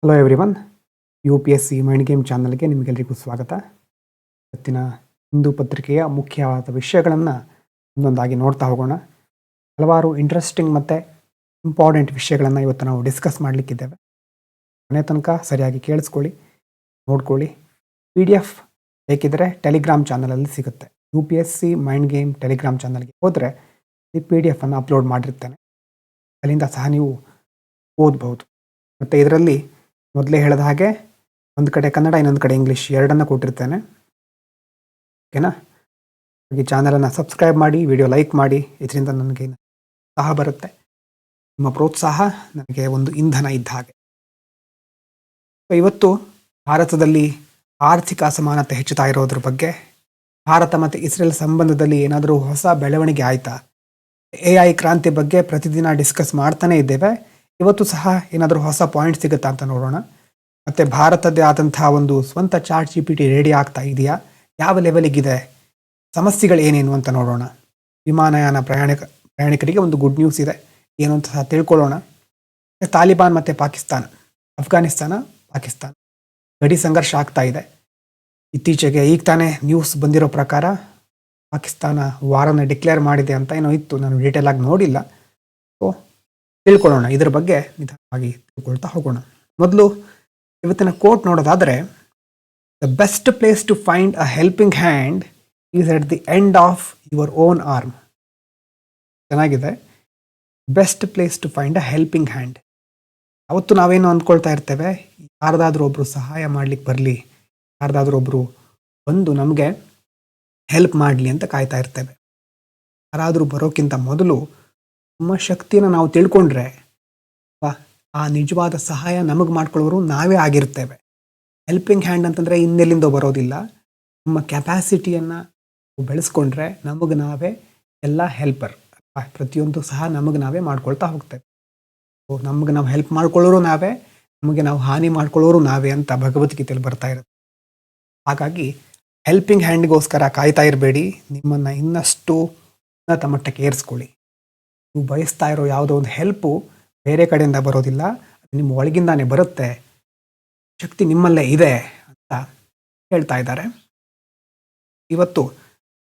Hello everyone. U P S C mind game ಚಾನಲ್ಗೆ ನಿಮಗೆಲ್ಲರಿಗೂ ಸ್ವಾಗತ. ಇವತ್ತಿನ ಹಿಂದೂ ಪತ್ರಿಕೆಯ ಮುಖ್ಯವಾದ ವಿಷಯಗಳನ್ನು ಒಂದೊಂದಾಗಿ ನೋಡ್ತಾ ಹೋಗೋಣ. ಹಲವಾರು ಇಂಟ್ರೆಸ್ಟಿಂಗ್ ಮತ್ತು ಇಂಪಾರ್ಟೆಂಟ್ ವಿಷಯಗಳನ್ನು ಇವತ್ತು ನಾವು ಡಿಸ್ಕಸ್ ಮಾಡಲಿಕ್ಕಿದ್ದೇವೆ. ಮನೆ ತನಕ ಸರಿಯಾಗಿ ಕೇಳಿಸ್ಕೊಳ್ಳಿ, ನೋಡ್ಕೊಳ್ಳಿ. PDF ಬೇಕಿದ್ದರೆ ಟೆಲಿಗ್ರಾಮ್ ಚಾನಲಲ್ಲಿ ಸಿಗುತ್ತೆ. U P S C mind game Telegram ಚಾನಲ್ಗೆ ಹೋದರೆ ಈ PDF ಅನ್ನು ಅಪ್ಲೋಡ್ ಮಾಡಿರ್ತೇನೆ. ಅಲ್ಲಿಂದ ಸಹ ನೀವು ಓದಬಹುದು. ಮತ್ತು ಇದರಲ್ಲಿ ಮೊದಲೇ ಹೇಳಿದ ಹಾಗೆ ಒಂದು ಕಡೆ ಕನ್ನಡ, ಇನ್ನೊಂದು ಕಡೆ ಇಂಗ್ಲೀಷ್ ಎರಡನ್ನು ಕೊಟ್ಟಿರ್ತೇನೆ. ಓಕೆನಾ? ಈ ಚಾನಲನ್ನು ಸಬ್ಸ್ಕ್ರೈಬ್ ಮಾಡಿ, ವಿಡಿಯೋ ಲೈಕ್ ಮಾಡಿ. ಇದರಿಂದ ನನಗೆ ಸಹ ಬರುತ್ತೆ. ನಿಮ್ಮ ಪ್ರೋತ್ಸಾಹ ನನಗೆ ಒಂದು ಇಂಧನ ಇದ್ದ ಹಾಗೆ. ಇವತ್ತು ಭಾರತದಲ್ಲಿ ಆರ್ಥಿಕ ಅಸಮಾನತೆ ಹೆಚ್ಚುತ್ತಾ ಇರೋದ್ರ ಬಗ್ಗೆ, ಭಾರತ ಮತ್ತು ಇಸ್ರೇಲ್ ಸಂಬಂಧದಲ್ಲಿ ಏನಾದರೂ ಹೊಸ ಬೆಳವಣಿಗೆ ಆಯಿತಾ, AI ಕ್ರಾಂತಿ ಬಗ್ಗೆ ಪ್ರತಿದಿನ ಡಿಸ್ಕಸ್ ಮಾಡ್ತಾನೆ ಇದ್ದೇವೆ. ಇವತ್ತು ಸಹ ಏನಾದರೂ ಹೊಸ ಪಾಯಿಂಟ್ ಸಿಗುತ್ತಾ ಅಂತ ನೋಡೋಣ. ಮತ್ತು ಭಾರತದ್ದೇ ಆದಂತಹ ಒಂದು ಸ್ವಂತ ChatGPT ರೆಡಿ ಆಗ್ತಾ ಇದೆಯಾ, ಯಾವ ಲೆವೆಲಿಗಿದೆ, ಸಮಸ್ಯೆಗಳು ಏನೇನು ಅಂತ ನೋಡೋಣ. ವಿಮಾನಯಾನ ಪ್ರಯಾಣಿಕರಿಗೆ ಒಂದು ಗುಡ್ ನ್ಯೂಸ್ ಇದೆ, ಏನು ಅಂತ ಸಹ ತಿಳ್ಕೊಳ್ಳೋಣ. ತಾಲಿಬಾನ್ ಮತ್ತು ಪಾಕಿಸ್ತಾನ, ಅಫ್ಘಾನಿಸ್ತಾನ ಪಾಕಿಸ್ತಾನ ಗಡಿ ಸಂಘರ್ಷ ಆಗ್ತಾ ಇದೆ. ಇತ್ತೀಚೆಗೆ ಈಗ ತಾನೇ ನ್ಯೂಸ್ ಬಂದಿರೋ ಪ್ರಕಾರ ಪಾಕಿಸ್ತಾನ ವಾರನ್ನು ಡಿಕ್ಲೇರ್ ಮಾಡಿದೆ ಅಂತ ಏನೋ ಇತ್ತು, ನಾನು ಡೀಟೇಲ್ ಆಗಿ ನೋಡಿಲ್ಲ. ಸೊ ತಿಳ್ಕೊಳ್ಳೋಣ, ಇದ್ರ ಬಗ್ಗೆ ನಿಧಾನವಾಗಿ ತಿಳ್ಕೊಳ್ತಾ ಹೋಗೋಣ. ಮೊದಲು ಇವತ್ತಿನ ಕೋಟ್ ನೋಡೋದಾದರೆ, the best place to find a helping hand is at the end of your own arm. ಚೆನ್ನಾಗಿದೆ. Best place to find a helping hand. ಅವತ್ತು ನಾವೇನು ಅಂದ್ಕೊಳ್ತಾ ಇರ್ತೇವೆ, ಯಾರ್ದಾದ್ರೂ ಒಬ್ಬರು ಸಹಾಯ ಮಾಡ್ಲಿಕ್ಕೆ ಬರಲಿ, ಯಾರ್ದಾದ್ರೂ ಒಬ್ಬರು ಬಂದು ನಮಗೆ ಹೆಲ್ಪ್ ಮಾಡಲಿ ಅಂತ ಕಾಯ್ತಾ ಇರ್ತೇವೆ. ಯಾರಾದರೂ ಬರೋಕ್ಕಿಂತ ಮೊದಲು ನಮ್ಮ ಶಕ್ತಿಯನ್ನು ನಾವು ತಿಳ್ಕೊಂಡ್ರೆ ಆ ನಿಜವಾದ ಸಹಾಯ ನಮಗೆ ಮಾಡ್ಕೊಳ್ಳೋರು ನಾವೇ ಆಗಿರ್ತೇವೆ. ಹೆಲ್ಪಿಂಗ್ ಹ್ಯಾಂಡ್ ಅಂತಂದರೆ ಇನ್ನೆಲ್ಲಿಂದ ಬರೋದಿಲ್ಲ. ನಮ್ಮ ಕೆಪಾಸಿಟಿಯನ್ನು ಬೆಳೆಸ್ಕೊಂಡ್ರೆ ನಮಗೆ ನಾವೇ ಎಲ್ಲ ಹೆಲ್ಪರ್. ಪ್ರತಿಯೊಂದು ಸಹ ನಮಗೆ ನಾವೇ ಮಾಡ್ಕೊಳ್ತಾ ಹೋಗ್ತೇವೆ. ಸೊ ನಮಗೆ ನಾವು ಹೆಲ್ಪ್ ಮಾಡ್ಕೊಳ್ಳೋರು ನಾವೇ, ನಮಗೆ ನಾವು ಹಾನಿ ಮಾಡ್ಕೊಳ್ಳೋರು ನಾವೇ ಅಂತ ಭಗವದ್ಗೀತೆಯಲ್ಲಿ ಬರ್ತಾ ಇರುತ್ತೆ. ಹಾಗಾಗಿ ಹೆಲ್ಪಿಂಗ್ ಹ್ಯಾಂಡ್ಗೋಸ್ಕರ ಕಾಯ್ತಾ ಇರಬೇಡಿ, ನಿಮ್ಮನ್ನು ಇನ್ನಷ್ಟು ಉನ್ನತ ಮಟ್ಟಕ್ಕೆ ಏರಿಸ್ಕೊಳ್ಳಿ. ನೀವು ಬಯಸ್ತಾ ಇರೋ ಯಾವುದೋ ಒಂದು ಹೆಲ್ಪು ಬೇರೆ ಕಡೆಯಿಂದ ಬರೋದಿಲ್ಲ, ನಿಮ್ಮ ಒಳಗಿಂದಾನೇ ಬರುತ್ತೆ. ಶಕ್ತಿ ನಿಮ್ಮಲ್ಲೇ ಇದೆ ಅಂತ ಹೇಳ್ತಾ ಇದ್ದಾರೆ. ಇವತ್ತು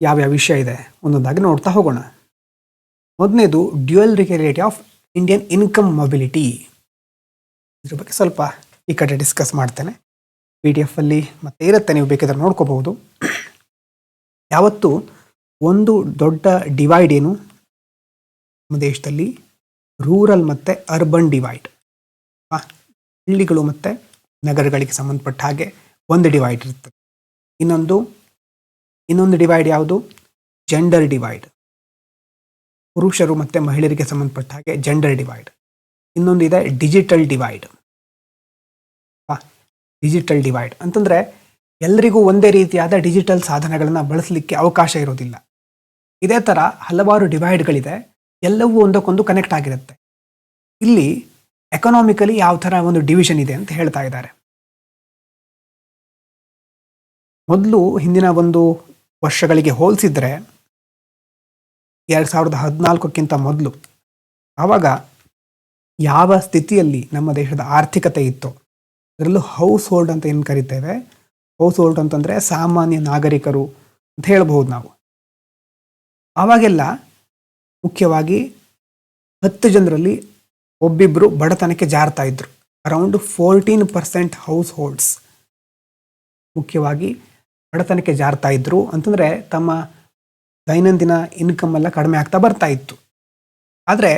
ಯಾವ್ಯಾವ ವಿಷಯ ಇದೆ ಒಂದೊಂದಾಗಿ ನೋಡ್ತಾ ಹೋಗೋಣ. ಮೊದಲನೇದು dual relative of Indian income mobility. ಇದ್ರ ಬಗ್ಗೆ ಸ್ವಲ್ಪ ಈ ಕಡೆ ಡಿಸ್ಕಸ್ ಮಾಡ್ತೇನೆ. PDF ಅಲ್ಲಿ ಮತ್ತೆ ಇರುತ್ತೆ, ನೀವು ಬೇಕಾದ್ರೆ ನೋಡ್ಕೋಬಹುದು. ಯಾವತ್ತು ಒಂದು ದೊಡ್ಡ ಡಿವೈಡ್ ಏನು ನಮ್ಮ ದೇಶದಲ್ಲಿ, ರೂರಲ್ ಮತ್ತು ಅರ್ಬನ್ ಡಿವೈಡ್. ಹಳ್ಳಿಗಳು ಮತ್ತು ನಗರಗಳಿಗೆ ಸಂಬಂಧಪಟ್ಟ ಹಾಗೆ ಒಂದು ಡಿವೈಡ್ ಇರ್ತದೆ. ಇನ್ನೊಂದು ಡಿವೈಡ್ ಯಾವುದು? Gender divide. ಪುರುಷರು ಮತ್ತು ಮಹಿಳೆಯರಿಗೆ ಸಂಬಂಧಪಟ್ಟ ಹಾಗೆ ಜೆಂಡರ್ ಡಿವೈಡ್. ಇನ್ನೊಂದು ಇದೆ ಡಿಜಿಟಲ್ ಡಿವೈಡ್. ಡಿಜಿಟಲ್ ಡಿವೈಡ್ ಅಂತಂದರೆ ಎಲ್ಲರಿಗೂ ಒಂದೇ ರೀತಿಯಾದ ಡಿಜಿಟಲ್ ಸಾಧನಗಳನ್ನು ಬಳಸಲಿಕ್ಕೆ ಅವಕಾಶ ಇರೋದಿಲ್ಲ. ಇದೇ ಥರ ಹಲವಾರು ಡಿವೈಡ್ಗಳಿದೆ, ಎಲ್ಲವೂ ಒಂದಕ್ಕೊಂದು ಕನೆಕ್ಟ್ ಆಗಿರುತ್ತೆ. ಇಲ್ಲಿ ಎಕನಾಮಿಕಲಿ ಯಾವ ಥರ ಒಂದು ಡಿವಿಷನ್ ಇದೆ ಅಂತ ಹೇಳ್ತಾ ಇದ್ದಾರೆ. ಮೊದಲು ಹಿಂದಿನ ಒಂದು ವರ್ಷಗಳಿಗೆ ಹೋಲಿಸಿದ್ರೆ 2014ಕ್ಕಿಂತ ಮೊದಲು, ಆವಾಗ ಯಾವ ಸ್ಥಿತಿಯಲ್ಲಿ ನಮ್ಮ ದೇಶದ ಆರ್ಥಿಕತೆ ಇತ್ತು, ಅದರಲ್ಲೂ ಹೌಸ್ ಹೋಲ್ಡ್ ಅಂತ ಏನು ಕರಿತೇವೆ, ಹೌಸ್ ಹೋಲ್ಡ್ ಅಂತಂದರೆ ಸಾಮಾನ್ಯ ನಾಗರಿಕರು ಅಂತ ಹೇಳ್ಬೋದು ನಾವು. ಆವಾಗೆಲ್ಲ ಮುಖ್ಯವಾಗಿ 10 ಜನರಲ್ಲಿ ಒಬ್ಬಿಬ್ಬರು ಬಡತನಕ್ಕೆ ಜಾರ್ತಾ ಇದ್ರು. ಅರೌಂಡ್ 14% ಹೌಸ್ ಹೋಲ್ಡ್ಸ್ ಮುಖ್ಯವಾಗಿ ಬಡತನಕ್ಕೆ ಜಾರ್ತಾ ಇದ್ರು. ಅಂತಂದರೆ ತಮ್ಮ ದೈನಂದಿನ ಇನ್ಕಮ್ ಎಲ್ಲ ಕಡಿಮೆ ಆಗ್ತಾ ಬರ್ತಾ ಇತ್ತು. ಆದರೆ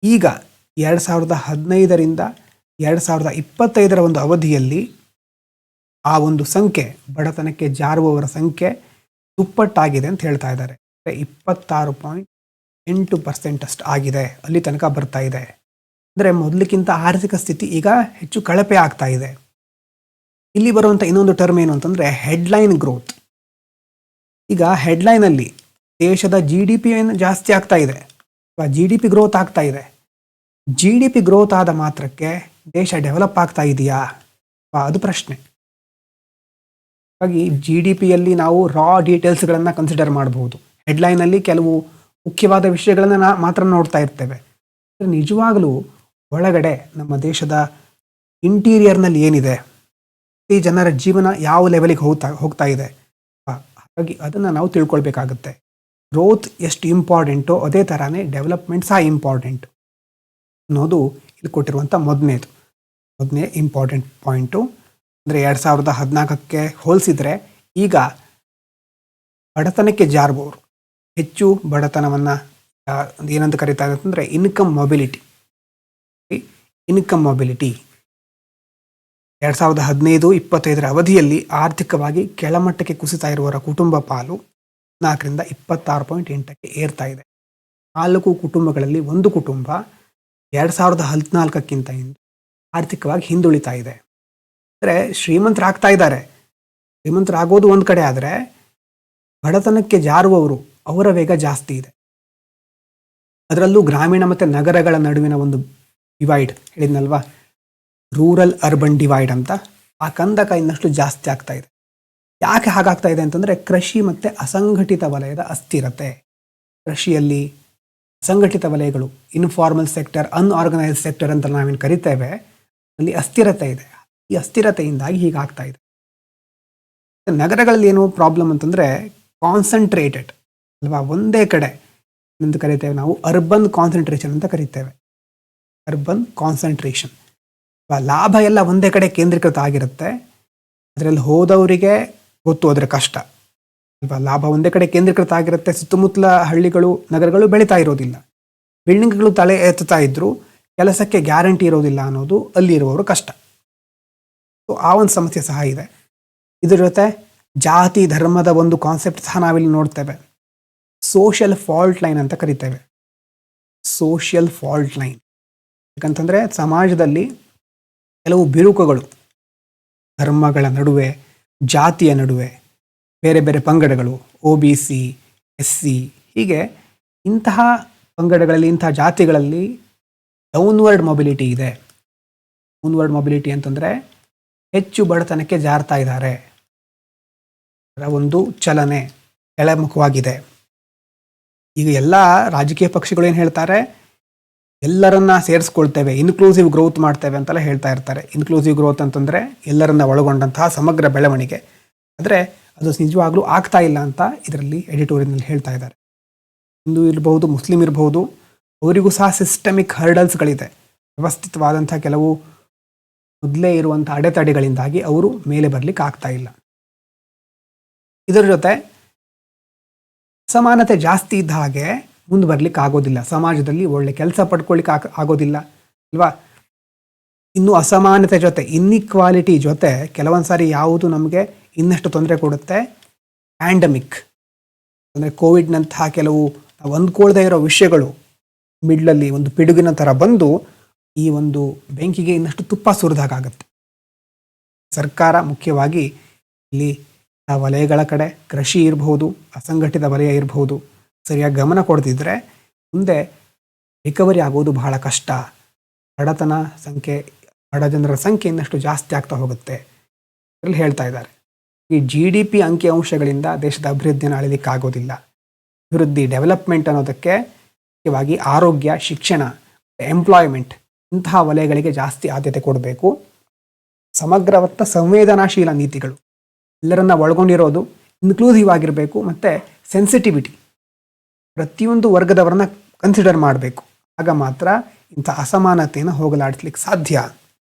ಈಗ 2015ರಿಂದ 2025 ಒಂದು ಅವಧಿಯಲ್ಲಿ ಆ ಒಂದು ಸಂಖ್ಯೆ, ಬಡತನಕ್ಕೆ ಜಾರುವವರ ಸಂಖ್ಯೆ ದುಪ್ಪಟ್ಟಾಗಿದೆ ಅಂತ ಹೇಳ್ತಾ ಇದ್ದಾರೆ. 26.8% ಅಷ್ಟು ಆಗಿದೆ, ಅಲ್ಲಿ ತನಕ ಬರ್ತಾ ಇದೆ. ಅಂದರೆ ಮೊದಲಿಗಿಂತ ಆರ್ಥಿಕ ಸ್ಥಿತಿ ಈಗ ಹೆಚ್ಚು ಕಳಪೆ ಆಗ್ತಾ ಇದೆ. ಇಲ್ಲಿ ಬರುವಂಥ ಇನ್ನೊಂದು ಟರ್ಮ್ ಏನು ಅಂತಂದರೆ ಹೆಡ್ಲೈನ್ ಗ್ರೋತ್. ಈಗ ಹೆಡ್ಲೈನಲ್ಲಿ ದೇಶದ GDP ಏನು ಜಾಸ್ತಿ ಆಗ್ತಾ ಇದೆ, GDP ಗ್ರೋತ್ ಆಗ್ತಾ ಇದೆ. GDP ಗ್ರೋತ್ ಆದ ಮಾತ್ರಕ್ಕೆ ದೇಶ ಡೆವಲಪ್ ಆಗ್ತಾ ಇದೆಯಾ, ಅದು ಪ್ರಶ್ನೆ. ಹಾಗಾಗಿ GDPಯಲ್ಲಿ ನಾವು ರಾ ಡೀಟೇಲ್ಸ್ಗಳನ್ನು ಕನ್ಸಿಡರ್ ಮಾಡಬಹುದು. ಹೆಡ್ಲೈನಲ್ಲಿ ಕೆಲವು ಮುಖ್ಯವಾದ ವಿಷಯಗಳನ್ನು ಮಾತ್ರ ನೋಡ್ತಾ ಇರ್ತೇವೆ. ನಿಜವಾಗಲೂ ಒಳಗಡೆ ನಮ್ಮ ದೇಶದ ಇಂಟೀರಿಯರ್ನಲ್ಲಿ ಏನಿದೆ, ಈ ಜನರ ಜೀವನ ಯಾವ ಲೆವೆಲಿಗೆ ಹೋಗ್ತಾ ಇದೆ, ಹಾಗಾಗಿ ಅದನ್ನು ನಾವು ತಿಳ್ಕೊಳ್ಬೇಕಾಗುತ್ತೆ. ಗ್ರೋತ್ ಎಷ್ಟು ಇಂಪಾರ್ಟೆಂಟೋ ಅದೇ ಥರನೇ ಡೆವಲಪ್ಮೆಂಟ್ ಸಹ ಇಂಪಾರ್ಟೆಂಟು ಅನ್ನೋದು ಇಲ್ಲಿ ಕೊಟ್ಟಿರುವಂಥ ಮೊದಲನೇ ಇಂಪಾರ್ಟೆಂಟ್ ಪಾಯಿಂಟು. ಅಂದರೆ 2014ಕ್ಕೆ ಹೋಲಿಸಿದರೆ ಈಗ ಬಡತನಕ್ಕೆ ಜಾರುವವರು ಹೆಚ್ಚು ಬಡತನವನ್ನು ಏನಂತ ಕರೀತಾರೆ ಅಂತಂದರೆ ಇನ್ಕಮ್ ಮೊಬಿಲಿಟಿ 2015-25 ಅವಧಿಯಲ್ಲಿ ಆರ್ಥಿಕವಾಗಿ ಕೆಳಮಟ್ಟಕ್ಕೆ ಕುಸಿತಾ ಇರುವವರ ಕುಟುಂಬ ಪಾಲು 4ರಿಂದ 26.8ಕ್ಕೆ ಏರ್ತಾ ಇದೆ. 4 ಕುಟುಂಬಗಳಲ್ಲಿ ಒಂದು ಕುಟುಂಬ 2014ಕ್ಕಿಂತ ಆರ್ಥಿಕವಾಗಿ ಹಿಂದುಳಿತಾ ಇದೆ. ಅಂದರೆ ಶ್ರೀಮಂತರಾಗೋದು ಒಂದು ಕಡೆ, ಆದರೆ ಬಡತನಕ್ಕೆ ಜಾರುವವರು ಅವರ ವೇಗ ಜಾಸ್ತಿ ಇದೆ. ಅದರಲ್ಲೂ ಗ್ರಾಮೀಣ ಮತ್ತು ನಗರಗಳ ನಡುವಿನ ಒಂದು ಡಿವೈಡ್ ಹೇಳಿದ್ನಲ್ವಾ, ರೂರಲ್ ಅರ್ಬನ್ ಡಿವೈಡ್ ಅಂತ, ಆ ಕಂದಕ ಇನ್ನಷ್ಟು ಜಾಸ್ತಿ ಆಗ್ತಾ ಇದೆ. ಯಾಕೆ ಹಾಗಾಗ್ತಾ ಇದೆ ಅಂತಂದರೆ ಕೃಷಿ ಮತ್ತು ಅಸಂಘಟಿತ ವಲಯದ ಅಸ್ಥಿರತೆ. ಕೃಷಿಯಲ್ಲಿ ಅಸಂಘಟಿತ ವಲಯಗಳು, ಇನ್ಫಾರ್ಮಲ್ ಸೆಕ್ಟರ್, ಅನ್ಆರ್ಗನೈಸ್ಡ್ ಸೆಕ್ಟರ್ ಅಂತ ನಾವೇನು ಕರಿತೇವೆ, ಅಲ್ಲಿ ಅಸ್ಥಿರತೆ ಇದೆ. ಈ ಅಸ್ಥಿರತೆಯಿಂದಾಗಿ ಹೀಗಾಗ್ತಾ ಇದೆ. ನಗರಗಳಲ್ಲಿ ಏನು ಪ್ರಾಬ್ಲಮ್ ಅಂತಂದರೆ ಕಾನ್ಸಂಟ್ರೇಟೆಡ್ ಅಲ್ವಾ, ಒಂದೇ ಕಡೆ ಎಂದು ಕರಿತೇವೆ ನಾವು, ಅರ್ಬನ್ ಕಾನ್ಸಂಟ್ರೇಷನ್ ಅಂತ ಕರಿತೇವೆ. ಅರ್ಬನ್ ಕಾನ್ಸಂಟ್ರೇಷನ್, ಲಾಭ ಎಲ್ಲ ಒಂದೇ ಕಡೆ ಕೇಂದ್ರೀಕೃತ ಆಗಿರುತ್ತೆ. ಅದರಲ್ಲಿ ಹೋದವರಿಗೆ ಗೊತ್ತು ಅದರ ಕಷ್ಟ ಅಲ್ವಾ. ಲಾಭ ಒಂದೇ ಕಡೆ ಕೇಂದ್ರೀಕೃತ ಆಗಿರುತ್ತೆ. ಸುತ್ತಮುತ್ತಲ ಹಳ್ಳಿಗಳು, ನಗರಗಳು ಬೆಳೀತಾ ಇರೋದಿಲ್ಲ. ಬಿಲ್ಡಿಂಗ್ಗಳು ತಲೆ ಎತ್ತುತ್ತಾ ಇದ್ರು, ಕೆಲಸಕ್ಕೆ ಗ್ಯಾರಂಟಿ ಇರೋದಿಲ್ಲ ಅನ್ನೋದು ಅಲ್ಲಿರುವವರು ಕಷ್ಟ. ಸೊ ಆ ಒಂದು ಸಮಸ್ಯೆ ಸಹ ಇದೆ. ಇದ್ರ ಜೊತೆ ಜಾತಿ ಧರ್ಮದ ಒಂದು ಕಾನ್ಸೆಪ್ಟ್ ಸಹ ನಾವಿಲ್ಲಿ ನೋಡ್ತೇವೆ. ಸೋಷಿಯಲ್ ಫಾಲ್ಟ್ ಲೈನ್ ಅಂತ ಕರಿತೇವೆ. ಸೋಷಿಯಲ್ ಫಾಲ್ಟ್ ಲೈನ್ ಯಾಕಂತಂದರೆ ಸಮಾಜದಲ್ಲಿ ಕೆಲವು ಬಿರುಕುಗಳು, ಧರ್ಮಗಳ ನಡುವೆ, ಜಾತಿಯ ನಡುವೆ, ಬೇರೆ ಬೇರೆ ಪಂಗಡಗಳು, OBC, SC, ಹೀಗೆ ಇಂತಹ ಪಂಗಡಗಳಲ್ಲಿ, ಇಂತಹ ಜಾತಿಗಳಲ್ಲಿ ಡೌನ್ವರ್ಡ್ ಮೊಬಿಲಿಟಿ ಇದೆ. ಡೌನ್ವರ್ಡ್ ಮೊಬಿಲಿಟಿ ಅಂತಂದರೆ ಹೆಚ್ಚು ಬಡತನಕ್ಕೆ ಜಾರ್ತಾ ಇದ್ದಾರೆ, ಅದರ ಒಂದು ಚಲನೆ ಕೆಳಮುಖವಾಗಿದೆ. ಈಗ ಎಲ್ಲ ರಾಜಕೀಯ ಪಕ್ಷಗಳು ಏನು ಹೇಳ್ತಾರೆ, ಎಲ್ಲರನ್ನ ಸೇರಿಸ್ಕೊಳ್ತೇವೆ, ಇನ್ಕ್ಲೂಸಿವ್ ಗ್ರೋತ್ ಮಾಡ್ತೇವೆ ಅಂತೆಲ್ಲ ಹೇಳ್ತಾ ಇರ್ತಾರೆ. ಇನ್ಕ್ಲೂಸಿವ್ ಗ್ರೋತ್ ಅಂತಂದರೆ ಎಲ್ಲರನ್ನ ಒಳಗೊಂಡಂತಹ ಸಮಗ್ರ ಬೆಳವಣಿಗೆ. ಆದರೆ ಅದು ನಿಜವಾಗ್ಲೂ ಆಗ್ತಾ ಇಲ್ಲ ಅಂತ ಇದರಲ್ಲಿ ಎಡಿಟೋರಿಯಲ್ನಲ್ಲಿ ಹೇಳ್ತಾ ಇದ್ದಾರೆ. ಹಿಂದೂ ಇರಬಹುದು, ಮುಸ್ಲಿಂ ಇರಬಹುದು, ಅವರಿಗೂ ಸಹ ಸಿಸ್ಟಮಿಕ್ ಹರ್ಡಲ್ಸ್ಗಳಿದೆ. ವ್ಯವಸ್ಥಿತವಾದಂಥ ಕೆಲವು ಮೊದಲೇ ಇರುವಂಥ ಅಡೆತಡೆಗಳಿಂದಾಗಿ ಅವರು ಮೇಲೆ ಬರಲಿಕ್ಕೆ ಆಗ್ತಾ ಇಲ್ಲ. ಇದರ ಜೊತೆ ಅಸಮಾನತೆ ಜಾಸ್ತಿ ಇದ್ದ ಹಾಗೆ ಮುಂದೆ ಬರ್ಲಿಕ್ಕೆ ಆಗೋದಿಲ್ಲ. ಸಮಾಜದಲ್ಲಿ ಒಳ್ಳೆ ಕೆಲಸ ಪಡ್ಕೊಳ್ಳಿಕ್ಕೆ ಆಗೋದಿಲ್ಲ ಅಲ್ವಾ. ಇನ್ನು ಅಸಮಾನತೆ ಜೊತೆ, ಇನ್ಇಕ್ವಾಲಿಟಿ ಜೊತೆ ಕೆಲವೊಂದು ಸಾರಿ ಯಾವುದು ನಮಗೆ ಇನ್ನಷ್ಟು ತೊಂದರೆ ಕೊಡುತ್ತೆ, ಪ್ಯಾಂಡಮಿಕ್ ಅಂದರೆ ಕೋವಿಡ್ನಂತಹ ಕೆಲವು ನಾವು ಅಂದ್ಕೊಳ್ದೇ ಇರೋ ವಿಷಯಗಳು ಮಿಡ್ಲಲ್ಲಿ ಒಂದು ಪಿಡುಗಿನ ಥರ ಬಂದು ಈ ಒಂದು ಬೆಂಕಿಗೆ ಇನ್ನಷ್ಟು ತುಪ್ಪ ಸುರಿದಾಗುತ್ತೆ. ಸರ್ಕಾರ ಮುಖ್ಯವಾಗಿ ಇಲ್ಲಿ ಆ ವಲಯಗಳ ಕಡೆ, ಕೃಷಿ ಇರಬಹುದು, ಅಸಂಘಟಿತ ವಲಯ ಇರಬಹುದು, ಸರಿಯಾಗಿ ಗಮನ ಕೊಡ್ತಿದ್ರೆ ಮುಂದೆ ರಿಕವರಿ ಆಗೋದು ಬಹಳ ಕಷ್ಟ. ಬಡತನ ಸಂಖ್ಯೆ, ಬಡ ಜನರ ಸಂಖ್ಯೆ ಇನ್ನಷ್ಟು ಜಾಸ್ತಿ ಆಗ್ತಾ ಹೋಗುತ್ತೆ ಅದರಲ್ಲಿ ಹೇಳ್ತಾ ಇದ್ದಾರೆ. ಈ GDP ಅಂಕಿಅಂಶಗಳಿಂದ ದೇಶದ ಅಭಿವೃದ್ಧಿಯನ್ನು ಅಳಿಲಿಕ್ಕಾಗೋದಿಲ್ಲ. ಅಭಿವೃದ್ಧಿ, ಡೆವಲಪ್ಮೆಂಟ್ ಅನ್ನೋದಕ್ಕೆ ಮುಖ್ಯವಾಗಿ ಆರೋಗ್ಯ, ಶಿಕ್ಷಣ, ಎಂಪ್ಲಾಯ್ಮೆಂಟ್ ಇಂತಹ ವಲಯಗಳಿಗೆ ಜಾಸ್ತಿ ಆದ್ಯತೆ ಕೊಡಬೇಕು. ಸಮಗ್ರವತ್ತ ಸಂವೇದನಾಶೀಲ ನೀತಿಗಳು, ಎಲ್ಲರನ್ನ ಒಳಗೊಂಡಿರೋದು, ಇನ್ಕ್ಲೂಸಿವ್ ಆಗಿರಬೇಕು, ಮತ್ತು ಸೆನ್ಸಿಟಿವಿಟಿ, ಪ್ರತಿಯೊಂದು ವರ್ಗದವರನ್ನ ಕನ್ಸಿಡರ್ ಮಾಡಬೇಕು. ಆಗ ಮಾತ್ರ ಇಂಥ ಅಸಮಾನತೆಯನ್ನು ಹೋಗಲಾಡಿಸ್ಲಿಕ್ಕೆ ಸಾಧ್ಯ.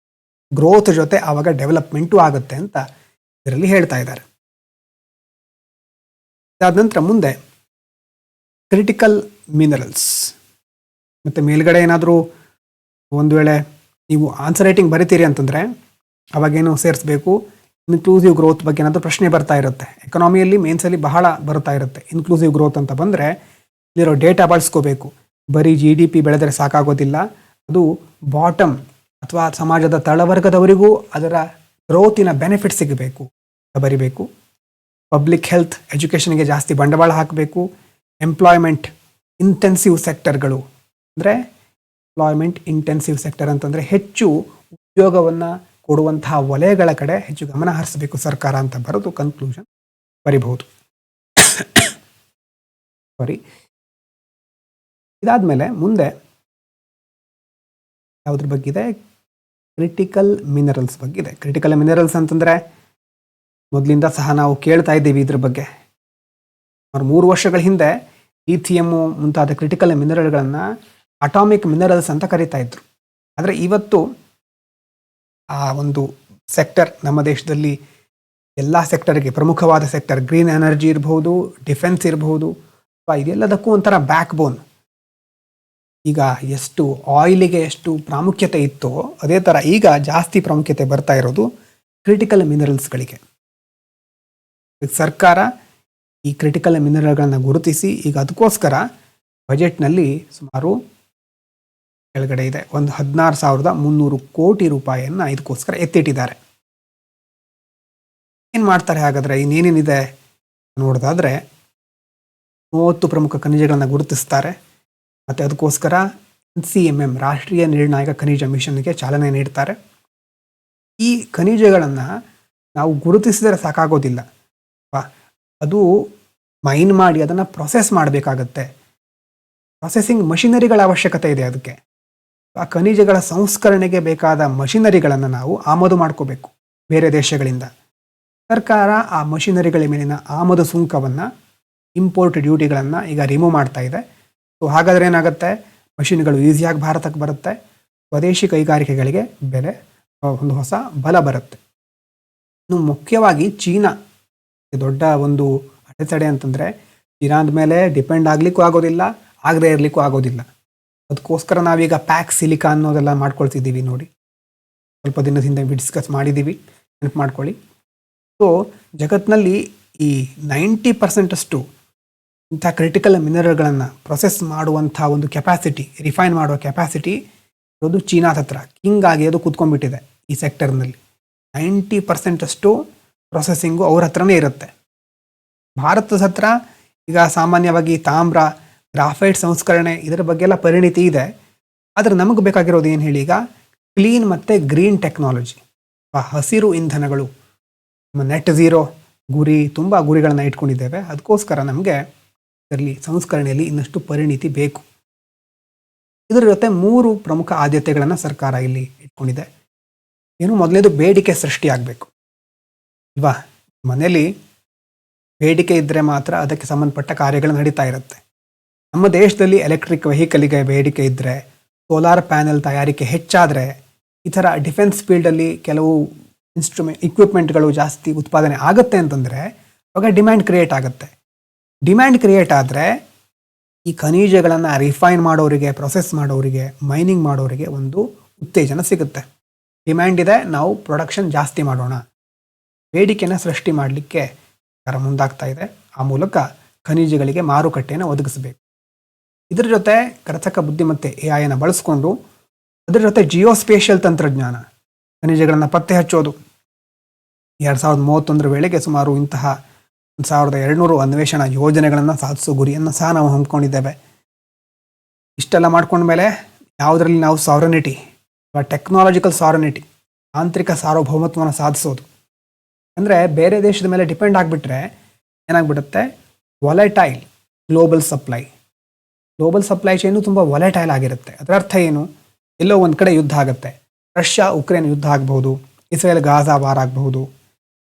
ಗ್ರೋತ್ ಜೊತೆ ಆವಾಗ ಡೆವಲಪ್ಮೆಂಟು ಆಗುತ್ತೆ ಅಂತ ಇದರಲ್ಲಿ ಹೇಳ್ತಾ ಇದ್ದಾರೆ. ಇದಾದ ನಂತರ ಮುಂದೆ ಕ್ರಿಟಿಕಲ್ ಮಿನರಲ್ಸ್, ಮತ್ತು ಮೇಲ್ಗಡೆ ಏನಾದರೂ ಒಂದು ವೇಳೆ ನೀವು ಆನ್ಸರ್ ರೈಟಿಂಗ್ ಬರಿತೀರಿ ಅಂತಂದರೆ ಅವಾಗೇನು ಸೇರಿಸ್ಬೇಕು, ಇನ್ಕ್ಲೂಸಿವ್ ಗ್ರೋತ್ ಬಗ್ಗೆ ಏನಾದರೂ ಪ್ರಶ್ನೆ ಬರ್ತಾ ಇರುತ್ತೆ. ಎಕನಾಮಿಯಲ್ಲಿ ಮೇನ್ಸಲ್ಲಿ ಬಹಳ ಬರ್ತಾ ಇರುತ್ತೆ. ಇನ್ಕ್ಲೂಸಿವ್ ಗ್ರೋತ್ ಅಂತ ಬಂದರೆ ಇಲ್ಲಿರೋ ಡೇಟಾ ಬಳಸ್ಕೋಬೇಕು. ಬರೀ GDP ಬೆಳೆದರೆ ಸಾಕಾಗೋದಿಲ್ಲ, ಅದು ಬಾಟಮ್ ಅಥವಾ ಸಮಾಜದ ತಳವರ್ಗದವರಿಗೂ ಅದರ ಗ್ರೋತಿನ ಬೆನಿಫಿಟ್ ಸಿಗಬೇಕು ಬರಿಬೇಕು. ಪಬ್ಲಿಕ್ ಹೆಲ್ತ್, ಎಜುಕೇಷನ್ಗೆ ಜಾಸ್ತಿ ಬಂಡವಾಳ ಹಾಕಬೇಕು. ಎಂಪ್ಲಾಯ್ಮೆಂಟ್ ಇಂಟೆನ್ಸಿವ್ ಸೆಕ್ಟರ್ಗಳು, ಅಂದರೆ ಎಂಪ್ಲಾಯ್ಮೆಂಟ್ ಇಂಟೆನ್ಸಿವ್ ಸೆಕ್ಟರ್ ಅಂತಂದರೆ ಹೆಚ್ಚು ಉದ್ಯೋಗವನ್ನು ಕೊಡುವಂತಹ ವಲಯಗಳ ಕಡೆ ಹೆಚ್ಚು ಗಮನ ಹರಿಸಬೇಕು ಸರ್ಕಾರ ಅಂತ ಬರೆದು ಕನ್ಕ್ಲೂಷನ್ ಬರಿಬಹುದು. ಇದಾದ್ಮೇಲೆ ಮುಂದೆ ಯಾವುದ್ರ ಬಗ್ಗೆ ಇದೆ, ಕ್ರಿಟಿಕಲ್ ಮಿನರಲ್ಸ್ ಬಗ್ಗೆ ಇದೆ. ಕ್ರಿಟಿಕಲ್ ಮಿನರಲ್ಸ್ ಅಂತಂದರೆ ಮೊದಲಿಂದ ಸಹ ನಾವು ಕೇಳ್ತಾ ಇದ್ದೀವಿ ಇದ್ರ ಬಗ್ಗೆ. 3 ವರ್ಷಗಳ ಹಿಂದೆ ಲಿಥಿಯಮ್ಮು ಮುಂತಾದ ಕ್ರಿಟಿಕಲ್ ಮಿನರಲ್ಗಳನ್ನು ಅಟಾಮಿಕ್ ಮಿನರಲ್ಸ್ ಅಂತ ಕರಿತಾ ಇದ್ರು. ಆದರೆ ಇವತ್ತು ಆ ಒಂದು ಸೆಕ್ಟರ್ ನಮ್ಮ ದೇಶದಲ್ಲಿ ಎಲ್ಲ ಸೆಕ್ಟರ್ಗೆ ಪ್ರಮುಖವಾದ ಸೆಕ್ಟರ್, ಗ್ರೀನ್ ಎನರ್ಜಿ ಇರಬಹುದು, ಡಿಫೆನ್ಸ್ ಇರಬಹುದು, ಇದೆಲ್ಲದಕ್ಕೂ ಒಂಥರ ಬ್ಯಾಕ್ ಬೋನ್. ಈಗ ಎಷ್ಟು ಆಯಿಲಿಗೆ ಎಷ್ಟು ಪ್ರಾಮುಖ್ಯತೆ ಇತ್ತೋ ಅದೇ ಥರ ಈಗ ಜಾಸ್ತಿ ಪ್ರಾಮುಖ್ಯತೆ ಬರ್ತಾ ಇರೋದು ಕ್ರಿಟಿಕಲ್ ಮಿನರಲ್ಸ್ಗಳಿಗೆ. ಸರ್ಕಾರ ಈ ಕ್ರಿಟಿಕಲ್ ಮಿನರಲ್ಗಳನ್ನು ಗುರುತಿಸಿ ಈಗ ಅದಕ್ಕೋಸ್ಕರ ಬಜೆಟ್ನಲ್ಲಿ ಸುಮಾರು ಕೆಳಗಡೆ ಇದೆ 16,300 ಕೋಟಿ ರೂಪಾಯಿಯನ್ನು ಇದಕ್ಕೋಸ್ಕರ ಎತ್ತಿಟ್ಟಿದ್ದಾರೆ. ಏನು ಮಾಡ್ತಾರೆ ಹಾಗಾದರೆ? ಇನ್ನೇನೇನಿದೆ ನೋಡೋದಾದರೆ 30 ಪ್ರಮುಖ ಖನಿಜಗಳನ್ನು ಗುರುತಿಸ್ತಾರೆ. ಮತ್ತು ಅದಕ್ಕೋಸ್ಕರ NCMM ರಾಷ್ಟ್ರೀಯ ನಿರ್ಣಾಯಕ ಖನಿಜ ಮಿಷನ್ಗೆ ಚಾಲನೆ ನೀಡ್ತಾರೆ. ಈ ಖನಿಜಗಳನ್ನು ನಾವು ಗುರುತಿಸಿದರೆ ಸಾಕಾಗೋದಿಲ್ಲ, ಅದು ಮೈನ್ ಮಾಡಿ ಅದನ್ನು ಪ್ರೊಸೆಸ್ ಮಾಡಬೇಕಾಗತ್ತೆ. ಪ್ರೊಸೆಸಿಂಗ್ ಮಷಿನರಿಗಳ ಅವಶ್ಯಕತೆ ಇದೆ. ಅದಕ್ಕೆ ಆ ಖನಿಜಗಳ ಸಂಸ್ಕರಣೆಗೆ ಬೇಕಾದ ಮಷಿನರಿಗಳನ್ನು ನಾವು ಆಮದು ಮಾಡ್ಕೋಬೇಕು ಬೇರೆ ದೇಶಗಳಿಂದ. ಸರ್ಕಾರ ಆ ಮಷಿನರಿಗಳ ಮೇಲಿನ ಆಮದು ಸುಂಕವನ್ನು, ಇಂಪೋರ್ಟ್ ಡ್ಯೂಟಿಗಳನ್ನು ಈಗ ರಿಮೂವ್ ಮಾಡ್ತಾ ಇದೆ. ಸೊ ಹಾಗಾದರೆ ಏನಾಗುತ್ತೆ? ಮಷಿನ್ಗಳು ಈಸಿಯಾಗಿ ಭಾರತಕ್ಕೆ ಬರುತ್ತೆ, ಸ್ವದೇಶಿ ಕೈಗಾರಿಕೆಗಳಿಗೆ ಒಂದು ಹೊಸ ಬಲ ಬರುತ್ತೆ. ಇನ್ನು ಮುಖ್ಯವಾಗಿ ಚೀನಾ ದೊಡ್ಡ ಒಂದು ಅಡೆತಡೆ ಅಂತಂದರೆ, ಚೀನಾದ ಮೇಲೆ ಡಿಪೆಂಡ್ ಆಗಲಿಕ್ಕೂ ಆಗೋದಿಲ್ಲ, ಆಗದೇ ಇರಲಿಕ್ಕೂ ಆಗೋದಿಲ್ಲ. ಅದಕ್ಕೋಸ್ಕರ ನಾವೀಗ ಪ್ಯಾಕ್ ಸಿಲಿಕಾ ಅನ್ನೋದೆಲ್ಲ ಮಾಡ್ಕೊಳ್ತಿದ್ದೀವಿ. ನೋಡಿ, ಸ್ವಲ್ಪ ದಿನದ ಹಿಂದೆ ಡಿಸ್ಕಸ್ ಮಾಡಿದ್ದೀವಿ, ನೆನಪು ಮಾಡ್ಕೊಳ್ಳಿ. ಸೊ ಜಗತ್ತಿನಲ್ಲಿ ಈ 90% ಇಂಥ ಕ್ರಿಟಿಕಲ್ ಮಿನರಲ್ಗಳನ್ನು ಪ್ರೊಸೆಸ್ ಮಾಡುವಂಥ ಒಂದು ಕೆಪಾಸಿಟಿ, ರಿಫೈನ್ ಮಾಡುವ ಕೆಪಾಸಿಟಿ ಇರೋದು ಚೀನಾದ ಹತ್ರ. ಹಿಂಗಾಗಿ ಅದು ಕೂತ್ಕೊಂಡ್ಬಿಟ್ಟಿದೆ ಈ ಸೆಕ್ಟರ್ನಲ್ಲಿ. 90% ಪ್ರೊಸೆಸಿಂಗು ಅವ್ರ ಹತ್ರನೇ ಇರುತ್ತೆ. ಭಾರತದ ಹತ್ರ ಈಗ ಸಾಮಾನ್ಯವಾಗಿ ತಾಮ್ರ, ಗ್ರಾಫೈಟ್ ಸಂಸ್ಕರಣೆ ಇದರ ಬಗ್ಗೆ ಎಲ್ಲ ಪರಿಣಿತಿ ಇದೆ. ಆದರೆ ನಮಗೆ ಬೇಕಾಗಿರೋದು ಏನು ಹೇಳಿ, ಈಗ ಕ್ಲೀನ್ ಮತ್ತು ಗ್ರೀನ್ ಟೆಕ್ನಾಲಜಿ, ಹಸಿರು ಇಂಧನಗಳು. ನಮ್ಮ ನೆಟ್ ಝೀರೋ ಗುರಿ, ತುಂಬ ಗುರಿಗಳನ್ನು ಇಟ್ಕೊಂಡಿದ್ದೇವೆ. ಅದಕ್ಕೋಸ್ಕರ ನಮಗೆ ಇದರಲ್ಲಿ ಸಂಸ್ಕರಣೆಯಲ್ಲಿ ಇನ್ನಷ್ಟು ಪರಿಣಿತಿ ಬೇಕು. ಇದರ ಜೊತೆ 3 ಪ್ರಮುಖ ಆದ್ಯತೆಗಳನ್ನು ಸರ್ಕಾರ ಇಲ್ಲಿ ಇಟ್ಕೊಂಡಿದೆ. ಏನು? ಮೊದಲನೇದು ಬೇಡಿಕೆ ಸೃಷ್ಟಿಯಾಗಬೇಕು ಅಲ್ವಾ? ಮನೇಲಿ ಬೇಡಿಕೆ ಇದ್ದರೆ ಮಾತ್ರ ಅದಕ್ಕೆ ಸಂಬಂಧಪಟ್ಟ ಕಾರ್ಯಗಳು ನಡೀತಾ ಇರುತ್ತೆ. ನಮ್ಮ ದೇಶದಲ್ಲಿ ಎಲೆಕ್ಟ್ರಿಕ್ ವೆಹಿಕಲಿಗೆ ಬೇಡಿಕೆ ಇದ್ದರೆ, ಸೋಲಾರ್ ಪ್ಯಾನೆಲ್ ತಯಾರಿಕೆ ಹೆಚ್ಚಾದರೆ, ಈ ಥರ ಡಿಫೆನ್ಸ್ ಫೀಲ್ಡಲ್ಲಿ ಕೆಲವು ಇಕ್ವಿಪ್ಮೆಂಟ್ಗಳು ಜಾಸ್ತಿ ಉತ್ಪಾದನೆ ಆಗುತ್ತೆ ಅಂತಂದರೆ ಆವಾಗ ಡಿಮ್ಯಾಂಡ್ ಕ್ರಿಯೇಟ್ ಆಗುತ್ತೆ. ಡಿಮ್ಯಾಂಡ್ ಕ್ರಿಯೇಟ್ ಆದರೆ ಈ ಖನಿಜಗಳನ್ನು ರಿಫೈನ್ ಮಾಡೋರಿಗೆ, ಪ್ರೊಸೆಸ್ ಮಾಡೋರಿಗೆ, ಮೈನಿಂಗ್ ಮಾಡೋರಿಗೆ ಒಂದು ಉತ್ತೇಜನ ಸಿಗುತ್ತೆ. ಡಿಮ್ಯಾಂಡ್ ಇದೆ, ನಾವು ಪ್ರೊಡಕ್ಷನ್ ಜಾಸ್ತಿ ಮಾಡೋಣ. ಬೇಡಿಕೆನ ಸೃಷ್ಟಿ ಮಾಡಲಿಕ್ಕೆ ಸರ್ಕಾರ ಮುಂದಾಗ್ತಾ ಇದೆ. ಆ ಮೂಲಕ ಖನಿಜಗಳಿಗೆ ಮಾರುಕಟ್ಟೆಯನ್ನು ಒದಗಿಸಬೇಕು. ಇದರ ಜೊತೆ ಕೃತಕ ಬುದ್ಧಿಮತ್ತೆ AI ಬಳಸ್ಕೊಂಡು, ಅದರ ಜೊತೆ ಜಿಯೋಸ್ಪೇಷಿಯಲ್ ತಂತ್ರಜ್ಞಾನ, ಖನಿಜಗಳನ್ನು ಪತ್ತೆ ಹಚ್ಚೋದು. 2031 ವೇಳೆಗೆ ಸುಮಾರು ಇಂತಹ 1200 ಅನ್ವೇಷಣಾ ಯೋಜನೆಗಳನ್ನು ಸಾಧಿಸೋ ಗುರಿಯನ್ನು ಸಹ ನಾವು ಹಮ್ಮಿಕೊಂಡಿದ್ದೇವೆ. ಇಷ್ಟೆಲ್ಲ ಮಾಡ್ಕೊಂಡ್ಮೇಲೆ ಯಾವುದರಲ್ಲಿ ನಾವು ಸಾವರನಿಟಿ, ಟೆಕ್ನಾಲಜಿಕಲ್ ಸಾವರನಿಟಿ, ತಾಂತ್ರಿಕ ಸಾರ್ವಭೌಮತ್ವವನ್ನು ಸಾಧಿಸೋದು. ಅಂದರೆ ಬೇರೆ ದೇಶದ ಮೇಲೆ ಡಿಪೆಂಡ್ ಆಗಿಬಿಟ್ರೆ ಏನಾಗ್ಬಿಡುತ್ತೆ? ವಾಲಟೈಲ್ ಗ್ಲೋಬಲ್ ಸಪ್ಲೈ ಚೈನು ತುಂಬ ವಾಲಟೈಲ್ ಆಗಿರುತ್ತೆ. ಅದರ ಅರ್ಥ ಏನು? ಎಲ್ಲೋ ಒಂದು ಕಡೆ ಯುದ್ಧ ಆಗುತ್ತೆ, ರಷ್ಯಾ ಉಕ್ರೇನ್ ಯುದ್ಧ ಆಗ್ಬೋದು, ಇಸ್ರೇಲ್ ಗಾಜಾ ವಾರ್ ಆಗಬಹುದು.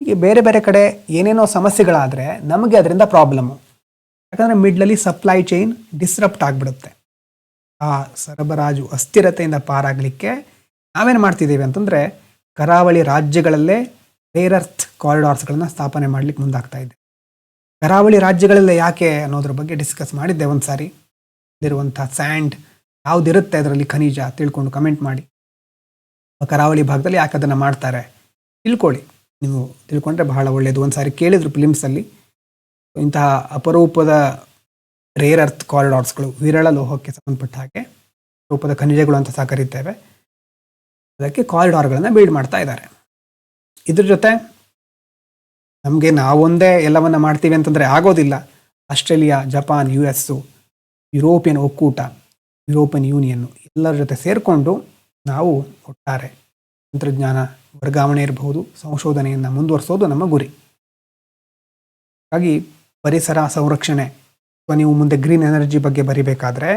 ಹೀಗೆ ಬೇರೆ ಬೇರೆ ಕಡೆ ಏನೇನೋ ಸಮಸ್ಯೆಗಳಾದರೆ ನಮಗೆ ಅದರಿಂದ ಪ್ರಾಬ್ಲಮ್ಮು. ಯಾಕಂದರೆ ಮಿಡ್ಲಲ್ಲಿ ಸಪ್ಲೈ ಚೈನ್ ಡಿಸ್ರಪ್ಟ್ ಆಗಿಬಿಡುತ್ತೆ. ಆ ಸರಬರಾಜು ಅಸ್ಥಿರತೆಯಿಂದ ಪಾರಾಗಲಿಕ್ಕೆ ನಾವೇನು ಮಾಡ್ತಿದ್ದೀವಿ ಅಂತಂದರೆ, ಕರಾವಳಿ ರಾಜ್ಯಗಳಲ್ಲೇ ರೇರ್ ಅರ್ತ್ ಕಾರಿಡಾರ್ಸ್ಗಳನ್ನು ಸ್ಥಾಪನೆ ಮಾಡಲಿಕ್ಕೆ ಮುಂದಾಗ್ತಾ ಇದೆ. ಕರಾವಳಿ ರಾಜ್ಯಗಳಲ್ಲೇ ಯಾಕೆ ಅನ್ನೋದ್ರ ಬಗ್ಗೆ ಡಿಸ್ಕಸ್ ಮಾಡಿದ್ದೆ ಒಂದು ಸಾರಿ. ಇಲ್ಲಿರುವಂಥ ಸ್ಯಾಂಡ್ ಯಾವುದಿರುತ್ತೆ ಅದರಲ್ಲಿ ಖನಿಜ ತಿಳ್ಕೊಂಡು ಕಮೆಂಟ್ ಮಾಡಿ. ಕರಾವಳಿ ಭಾಗದಲ್ಲಿ ಯಾಕೆ ಅದನ್ನು ಮಾಡ್ತಾರೆ ತಿಳ್ಕೊಳ್ಳಿ. ನೀವು ತಿಳ್ಕೊಂಡ್ರೆ ಬಹಳ ಒಳ್ಳೆಯದು. ಒಂದು ಸಾರಿ ಕೇಳಿದ್ರು ಫಿಲಿಮ್ಸಲ್ಲಿ, ಇಂತಹ ಅಪರೂಪದ ರೇರ್ ಅರ್ತ್ ಕಾರಿಡಾರ್ಸ್ಗಳು, ವಿರಳ ಲೋಹಕ್ಕೆ ಸಂಬಂಧಪಟ್ಟ ಹಾಗೆ ರೂಪದ ಖನಿಜಗಳು ಅಂತ ಸಹ ಕರೀತೇವೆ, ಅದಕ್ಕೆ ಕಾರಿಡಾರ್ಗಳನ್ನು ಬಿಲ್ಡ್ ಮಾಡ್ತಾ ಇದ್ದಾರೆ. ಇದ್ರ ಜೊತೆ ನಮಗೆ ನಾವೊಂದೇ ಎಲ್ಲವನ್ನ ಮಾಡ್ತೀವಿ ಅಂತಂದರೆ ಆಗೋದಿಲ್ಲ. ಆಸ್ಟ್ರೇಲಿಯಾ, ಜಪಾನ್, US, ಯುರೋಪಿಯನ್ ಒಕ್ಕೂಟ, ಯುರೋಪಿಯನ್ ಯೂನಿಯನ್ನು ಎಲ್ಲರ ಜೊತೆ ಸೇರಿಕೊಂಡು ನಾವು ಒಟ್ಟಾರೆ ತಂತ್ರಜ್ಞಾನ ವರ್ಗಾವಣೆ ಇರಬಹುದು, ಸಂಶೋಧನೆಯನ್ನು ಮುಂದುವರಿಸೋದು ನಮ್ಮ ಗುರಿ. ಹಾಗಾಗಿ ಪರಿಸರ ಸಂರಕ್ಷಣೆ, ನೀವು ಮುಂದೆ ಗ್ರೀನ್ ಎನರ್ಜಿ ಬಗ್ಗೆ ಬರಿಬೇಕಾದ್ರೆ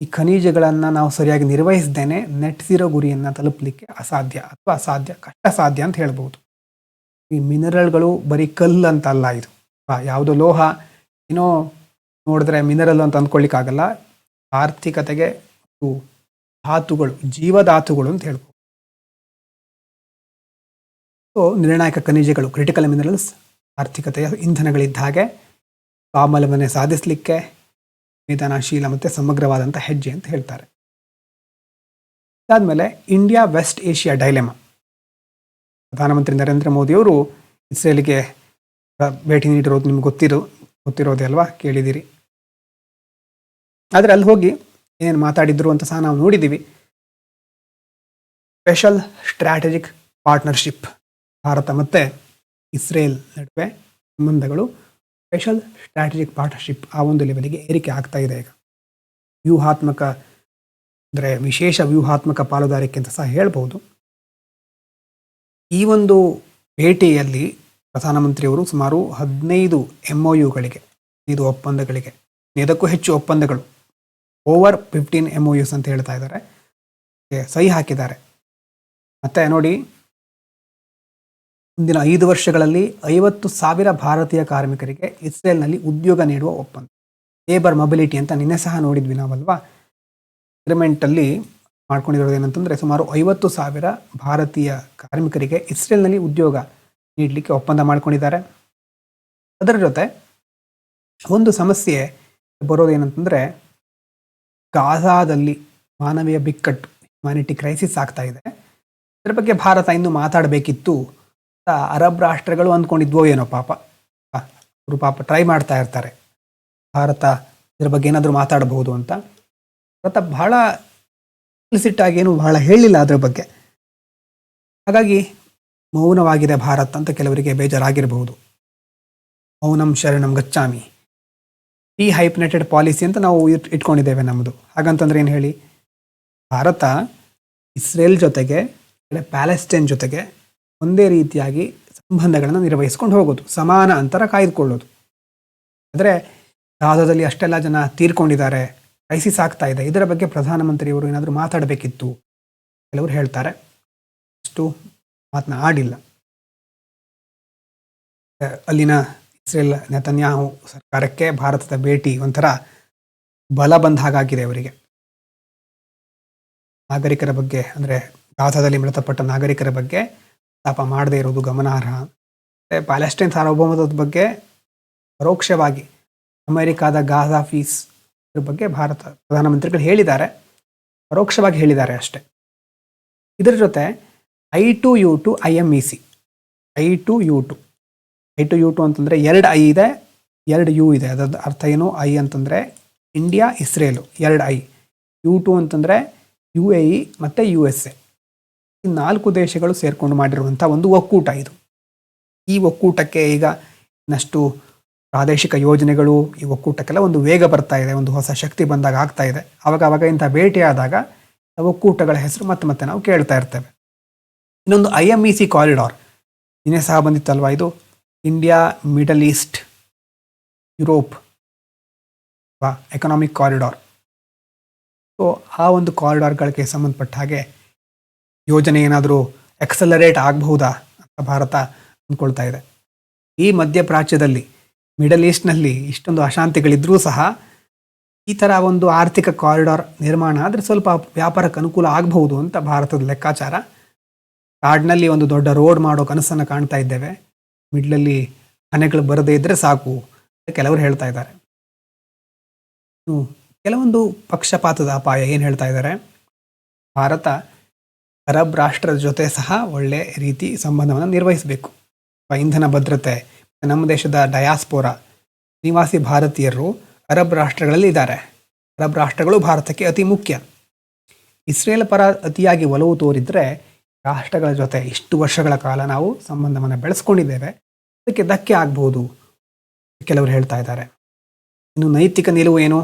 ಈ ಖನಿಜಗಳನ್ನು ನಾವು ಸರಿಯಾಗಿ ನಿರ್ವಹಿಸದೇನೆ ನೆಟ್ ಝೀರೋ ಗುರಿಯನ್ನು ತಲುಪಲಿಕ್ಕೆ ಅಸಾಧ್ಯ ಅಥವಾ ಅಸಾಧ್ಯ ಕಷ್ಟ ಸಾಧ್ಯ ಅಂತ ಹೇಳ್ಬೋದು. ಈ ಮಿನರಲ್ಗಳು ಬರೀ ಕಲ್ಲು ಅಂತ ಅಲ್ಲ, ಇದು ಯಾವುದೋ ಲೋಹ ಏನೋ ನೋಡಿದ್ರೆ ಮಿನರಲ್ ಅಂತ ಅಂದ್ಕೊಳ್ಳಿಕ್ಕಾಗಲ್ಲ. ಆರ್ಥಿಕತೆಗೆ ಧಾತುಗಳು, ಜೀವಧಾತುಗಳು ಅಂತ ಹೇಳ್ಬೋದು. ಸೊ ನಿರ್ಣಾಯಕ ಖನಿಜಗಳು, ಕ್ರಿಟಿಕಲ್ ಮಿನರಲ್ಸ್, ಆರ್ಥಿಕತೆಯ ಇಂಧನಗಳಿದ್ದ ಹಾಗೆ ಸ್ವಾವಲಂಬನೆ ಸಾಧಿಸಲಿಕ್ಕೆ ಸಂವೇದನಾಶೀಲ ಮತ್ತು ಸಮಗ್ರವಾದಂಥ ಹೆಜ್ಜೆ ಅಂತ ಹೇಳ್ತಾರೆ. ಅದಾದಮೇಲೆ ಇಂಡಿಯಾ ವೆಸ್ಟ್ ಏಷ್ಯಾ ಡೈಲೆಮಾ. ಪ್ರಧಾನಮಂತ್ರಿ ನರೇಂದ್ರ ಮೋದಿಯವರು ಇಸ್ರೇಲ್ಗೆ ಭೇಟಿ ನೀಡಿರೋದು ನಿಮ್ಗೆ ಗೊತ್ತಿರೋದೇ ಅಲ್ವಾ, ಕೇಳಿದ್ದೀರಿ. ಆದರೆ ಅಲ್ಲಿ ಹೋಗಿ ಏನು ಮಾತಾಡಿದ್ರು ಅಂತ ಸಹ ನಾವು ನೋಡಿದ್ದೀವಿ. ಸ್ಪೆಷಲ್ ಸ್ಟ್ರಾಟಜಿಕ್ ಪಾರ್ಟ್ನರ್ಶಿಪ್, ಭಾರತ ಮತ್ತು ಇಸ್ರೇಲ್ ನಡುವೆ ಸಂಬಂಧಗಳು ಸ್ಪೆಷಲ್ ಸ್ಟ್ರಾಟಜಿಕ್ ಪಾರ್ಟ್ನರ್ಶಿಪ್ ಆ ಒಂದು ಲೆವೆಲ್ಗೆ ಏರಿಕೆ ಆಗ್ತಾ ಇದೆ ಈಗ. ವ್ಯೂಹಾತ್ಮಕ ಅಂದರೆ ವಿಶೇಷ ವ್ಯೂಹಾತ್ಮಕ ಪಾಲುದಾರಿಕೆ ಅಂತ ಸಹ ಹೇಳ್ಬೋದು. ಈ ಒಂದು ಭೇಟಿಯಲ್ಲಿ ಪ್ರಧಾನಮಂತ್ರಿಯವರು ಸುಮಾರು 15 MOUಗಳಿಗೆ, 5 ಒಪ್ಪಂದಗಳಿಗೆ, ಇದಕ್ಕೂ ಹೆಚ್ಚು ಒಪ್ಪಂದಗಳು, ಓವರ್ 15 MOUs ಅಂತ ಹೇಳ್ತಾ ಇದ್ದಾರೆ, ಸಹಿ ಹಾಕಿದ್ದಾರೆ. ಮತ್ತೆ ನೋಡಿ, ಮುಂದಿನ 5 ವರ್ಷಗಳಲ್ಲಿ 50,000 ಭಾರತೀಯ ಕಾರ್ಮಿಕರಿಗೆ ಇಸ್ರೇಲ್ನಲ್ಲಿ ಉದ್ಯೋಗ ನೀಡುವ ಒಪ್ಪಂದ, ಲೇಬರ್ ಮೊಬಿಲಿಟಿ ಅಂತ ನಿನ್ನೆ ಸಹ ನೋಡಿದ್ವಿ ನಾವಲ್ವಾ. ಅಗ್ರಿಮೆಂಟಲ್ಲಿ ಮಾಡ್ಕೊಂಡಿರೋದು ಏನಂತಂದರೆ ಸುಮಾರು 50,000 ಭಾರತೀಯ ಕಾರ್ಮಿಕರಿಗೆ ಇಸ್ರೇಲ್ನಲ್ಲಿ ಉದ್ಯೋಗ ನೀಡಲಿಕ್ಕೆ ಒಪ್ಪಂದ ಮಾಡ್ಕೊಂಡಿದ್ದಾರೆ. ಅದರ ಜೊತೆ ಒಂದು ಸಮಸ್ಯೆ ಬರೋದೇನಂತಂದರೆ, ಗಾಜಾದಲ್ಲಿ ಮಾನವೀಯ ಬಿಕ್ಕಟ್ಟು, ಹ್ಯುಮ್ಯಾನಿಟಿ ಕ್ರೈಸಿಸ್ ಆಗ್ತಾ ಇದೆ. ಇದರ ಬಗ್ಗೆ ಭಾರತ ಇನ್ನೂ ಮಾತಾಡಬೇಕಿತ್ತು. ಅರಬ್ ರಾಷ್ಟ್ರಗಳು ಅಂದ್ಕೊಂಡಿದ್ವೋ ಏನೋ, ಅವರು ಟ್ರೈ ಮಾಡ್ತಾ ಇರ್ತಾರೆ ಭಾರತ ಇದರ ಬಗ್ಗೆ ಏನಾದರೂ ಮಾತಾಡಬಹುದು ಅಂತ. ಭಾರತ ಬಹಳ ಎಕ್ಸ್ಪ್ಲಿಸಿಟ್ ಏನು ಬಹಳ ಹೇಳಿಲ್ಲ ಅದರ ಬಗ್ಗೆ. ಹಾಗಾಗಿ ಮೌನವಾಗಿದೆ ಭಾರತ ಅಂತ ಕೆಲವರಿಗೆ ಬೇಜಾರಾಗಿರಬಹುದು. ಮೌನಂ ಶರಣಂ ಗಚ್ಚಾಮಿ, ಡಿಹೈಪ್ನೇಟೆಡ್ ಪಾಲಿಸಿ ಅಂತ ನಾವು ಇಟ್ಕೊಂಡಿದ್ದೇವೆ ನಮ್ಮದು. ಹಾಗಂತಂದ್ರೆ ಏನು ಹೇಳಿ, ಭಾರತ ಇಸ್ರೇಲ್ ಜೊತೆಗೆ, ಪ್ಯಾಲೆಸ್ಟೈನ್ ಜೊತೆಗೆ ಒಂದೇ ರೀತಿಯಾಗಿ ಸಂಬಂಧಗಳನ್ನು ನಿರ್ವಹಿಸ್ಕೊಂಡು ಹೋಗೋದು, ಸಮಾನ ಅಂತರ ಕಾಯ್ದುಕೊಳ್ಳೋದು. ಆದರೆ ಗಾಜಾದಲ್ಲಿ ಅಷ್ಟೆಲ್ಲ ಜನ ತೀರ್ಕೊಂಡಿದ್ದಾರೆ, ಕ್ರೈಸಿಸ್ ಆಗ್ತಾ ಇದೆ, ಇದರ ಬಗ್ಗೆ ಪ್ರಧಾನಮಂತ್ರಿಯವರು ಏನಾದರೂ ಮಾತಾಡಬೇಕಿತ್ತು ಕೆಲವರು ಹೇಳ್ತಾರೆ. ಅಷ್ಟು ಮಾತನಾಡಿಲ್ಲ. ಅಲ್ಲಿನ ಇಸ್ರೇಲ್ ನೆತನ್ಯಾಹು ಸರ್ಕಾರಕ್ಕೆ ಭಾರತದ ಭೇಟಿ ಒಂಥರ ಬಲ ಬಂದ ಹಾಗಾಗಿದೆ ಅವರಿಗೆ. ನಾಗರಿಕರ ಬಗ್ಗೆ, ಅಂದರೆ ಗಾಜಾದಲ್ಲಿ ಮೃತಪಟ್ಟ ನಾಗರಿಕರ ಬಗ್ಗೆ ತಾಪ ಮಾಡದೇ ಇರೋದು ಗಮನಾರ್ಹ. ಪ್ಯಾಲೆಸ್ಟೈನ್ ಸಾರ್ವಭೌಮತ್ವದ ಬಗ್ಗೆ ಪರೋಕ್ಷವಾಗಿ ಅಮೆರಿಕಾದ ಗಾಜಾ ಫೀಸ್ ಇದ್ರ ಬಗ್ಗೆ ಭಾರತ ಪ್ರಧಾನಮಂತ್ರಿಗಳು ಹೇಳಿದ್ದಾರೆ, ಪರೋಕ್ಷವಾಗಿ ಹೇಳಿದ್ದಾರೆ ಅಷ್ಟೇ. ಇದರ ಜೊತೆ I2U2 IMEC, I2U2 ಅಂತಂದರೆ 2 I ಇದೆ, 2 U ಇದೆ. ಅದರ ಅರ್ಥ ಏನು? I ಅಂತಂದರೆ ಇಂಡಿಯಾ ಇಸ್ರೇಲು 2 I, U2 ಅಂತಂದರೆ UAE ಮತ್ತು USA. ಈ 4 ದೇಶಗಳು ಸೇರ್ಕೊಂಡು ಮಾಡಿರುವಂಥ ಒಂದು ಒಕ್ಕೂಟ ಇದು. ಈ ಒಕ್ಕೂಟಕ್ಕೆ ಈಗ ಇನ್ನಷ್ಟು ಪ್ರಾದೇಶಿಕ ಯೋಜನೆಗಳು, ಈ ಒಕ್ಕೂಟಕ್ಕೆಲ್ಲ ಒಂದು ವೇಗ ಬರ್ತಾ ಇದೆ, ಒಂದು ಹೊಸ ಶಕ್ತಿ ಬಂದಾಗ ಆಗ್ತಾ ಇದೆ. ಅವಾಗ ಇಂಥ ಭೇಟಿಯಾದಾಗ ಒಕ್ಕೂಟಗಳ ಹೆಸರು ಮತ್ತೆ ನಾವು ಕೇಳ್ತಾ ಇರ್ತೇವೆ. ಇನ್ನೊಂದು IMEC ಕಾರಿಡಾರ್, ಇನ್ನೇ ಸಹ ಬಂದಿತ್ತಲ್ವ, ಇದು India middle East Europe economic corridor. So ಆ ಒಂದು ಕಾರಿಡಾರ್ಗಳಿಗೆ ಸಂಬಂಧಪಟ್ಟ ಹಾಗೆ ಯೋಜನೆ ಏನಾದರೂ ಎಕ್ಸಲರೇಟ್ ಆಗಬಹುದಾ ಅಂತ ಭಾರತ ಅಂದ್ಕೊಳ್ತಾ ಇದೆ. ಈ ಮಧ್ಯಪ್ರಾಚ್ಯದಲ್ಲಿ, ಮಿಡಲ್ ಈಸ್ಟ್ನಲ್ಲಿ ಇಷ್ಟೊಂದು ಅಶಾಂತಿಗಳಿದ್ರೂ ಸಹ ಈ ಥರ ಒಂದು ಆರ್ಥಿಕ ಕಾರಿಡಾರ್ ನಿರ್ಮಾಣ ಆದರೆ ಸ್ವಲ್ಪ ವ್ಯಾಪಾರಕ್ಕೆ ಅನುಕೂಲ ಆಗಬಹುದು ಅಂತ ಭಾರತದ ಲೆಕ್ಕಾಚಾರ. ಕಾಡಿನಲ್ಲಿ ಒಂದು ದೊಡ್ಡ ರೋಡ್ ಮಾಡೋ ಕನಸನ್ನು ಕಾಣ್ತಾ ಇದ್ದೇವೆ, ಮಿಡ್ಲಲ್ಲಿ ಮನೆಗಳು ಬರದೇ ಇದ್ದರೆ ಸಾಕು ಅಂತ ಕೆಲವರು ಹೇಳ್ತಾ ಇದ್ದಾರೆ. ಕೆಲವೊಂದು ಪಕ್ಷಪಾತದ ಅಪಾಯ ಏನು ಹೇಳ್ತಾ ಇದ್ದಾರೆ, ಭಾರತ ಅರಬ್ ರಾಷ್ಟ್ರದ ಜೊತೆ ಸಹ ಒಳ್ಳೆ ರೀತಿ ಸಂಬಂಧವನ್ನು ನಿರ್ವಹಿಸಬೇಕು. ಇಂಧನ ಭದ್ರತೆ, ನಮ್ಮ ದೇಶದ ಡಯಾಸ್ಪೋರಾ ನಿವಾಸಿ ಭಾರತೀಯರು ಅರಬ್ ರಾಷ್ಟ್ರಗಳಲ್ಲಿ ಇದ್ದಾರೆ. ಅರಬ್ ರಾಷ್ಟ್ರಗಳು ಭಾರತಕ್ಕೆ ಅತಿ ಮುಖ್ಯ. ಇಸ್ರೇಲ್ ಪರ ಅತಿಯಾಗಿ ಒಲವು ತೋರಿದರೆ ರಾಷ್ಟ್ರಗಳ ಜೊತೆ ಇಷ್ಟು ವರ್ಷಗಳ ಕಾಲ ನಾವು ಸಂಬಂಧವನ್ನು ಬೆಳೆಸ್ಕೊಂಡಿದ್ದೇವೆ, ಅದಕ್ಕೆ ಧಕ್ಕೆ ಆಗ್ಬೋದು ಕೆಲವರು ಹೇಳ್ತಾ ಇದ್ದಾರೆ. ಇನ್ನು ನೈತಿಕ ನಿಲುವು ಏನು?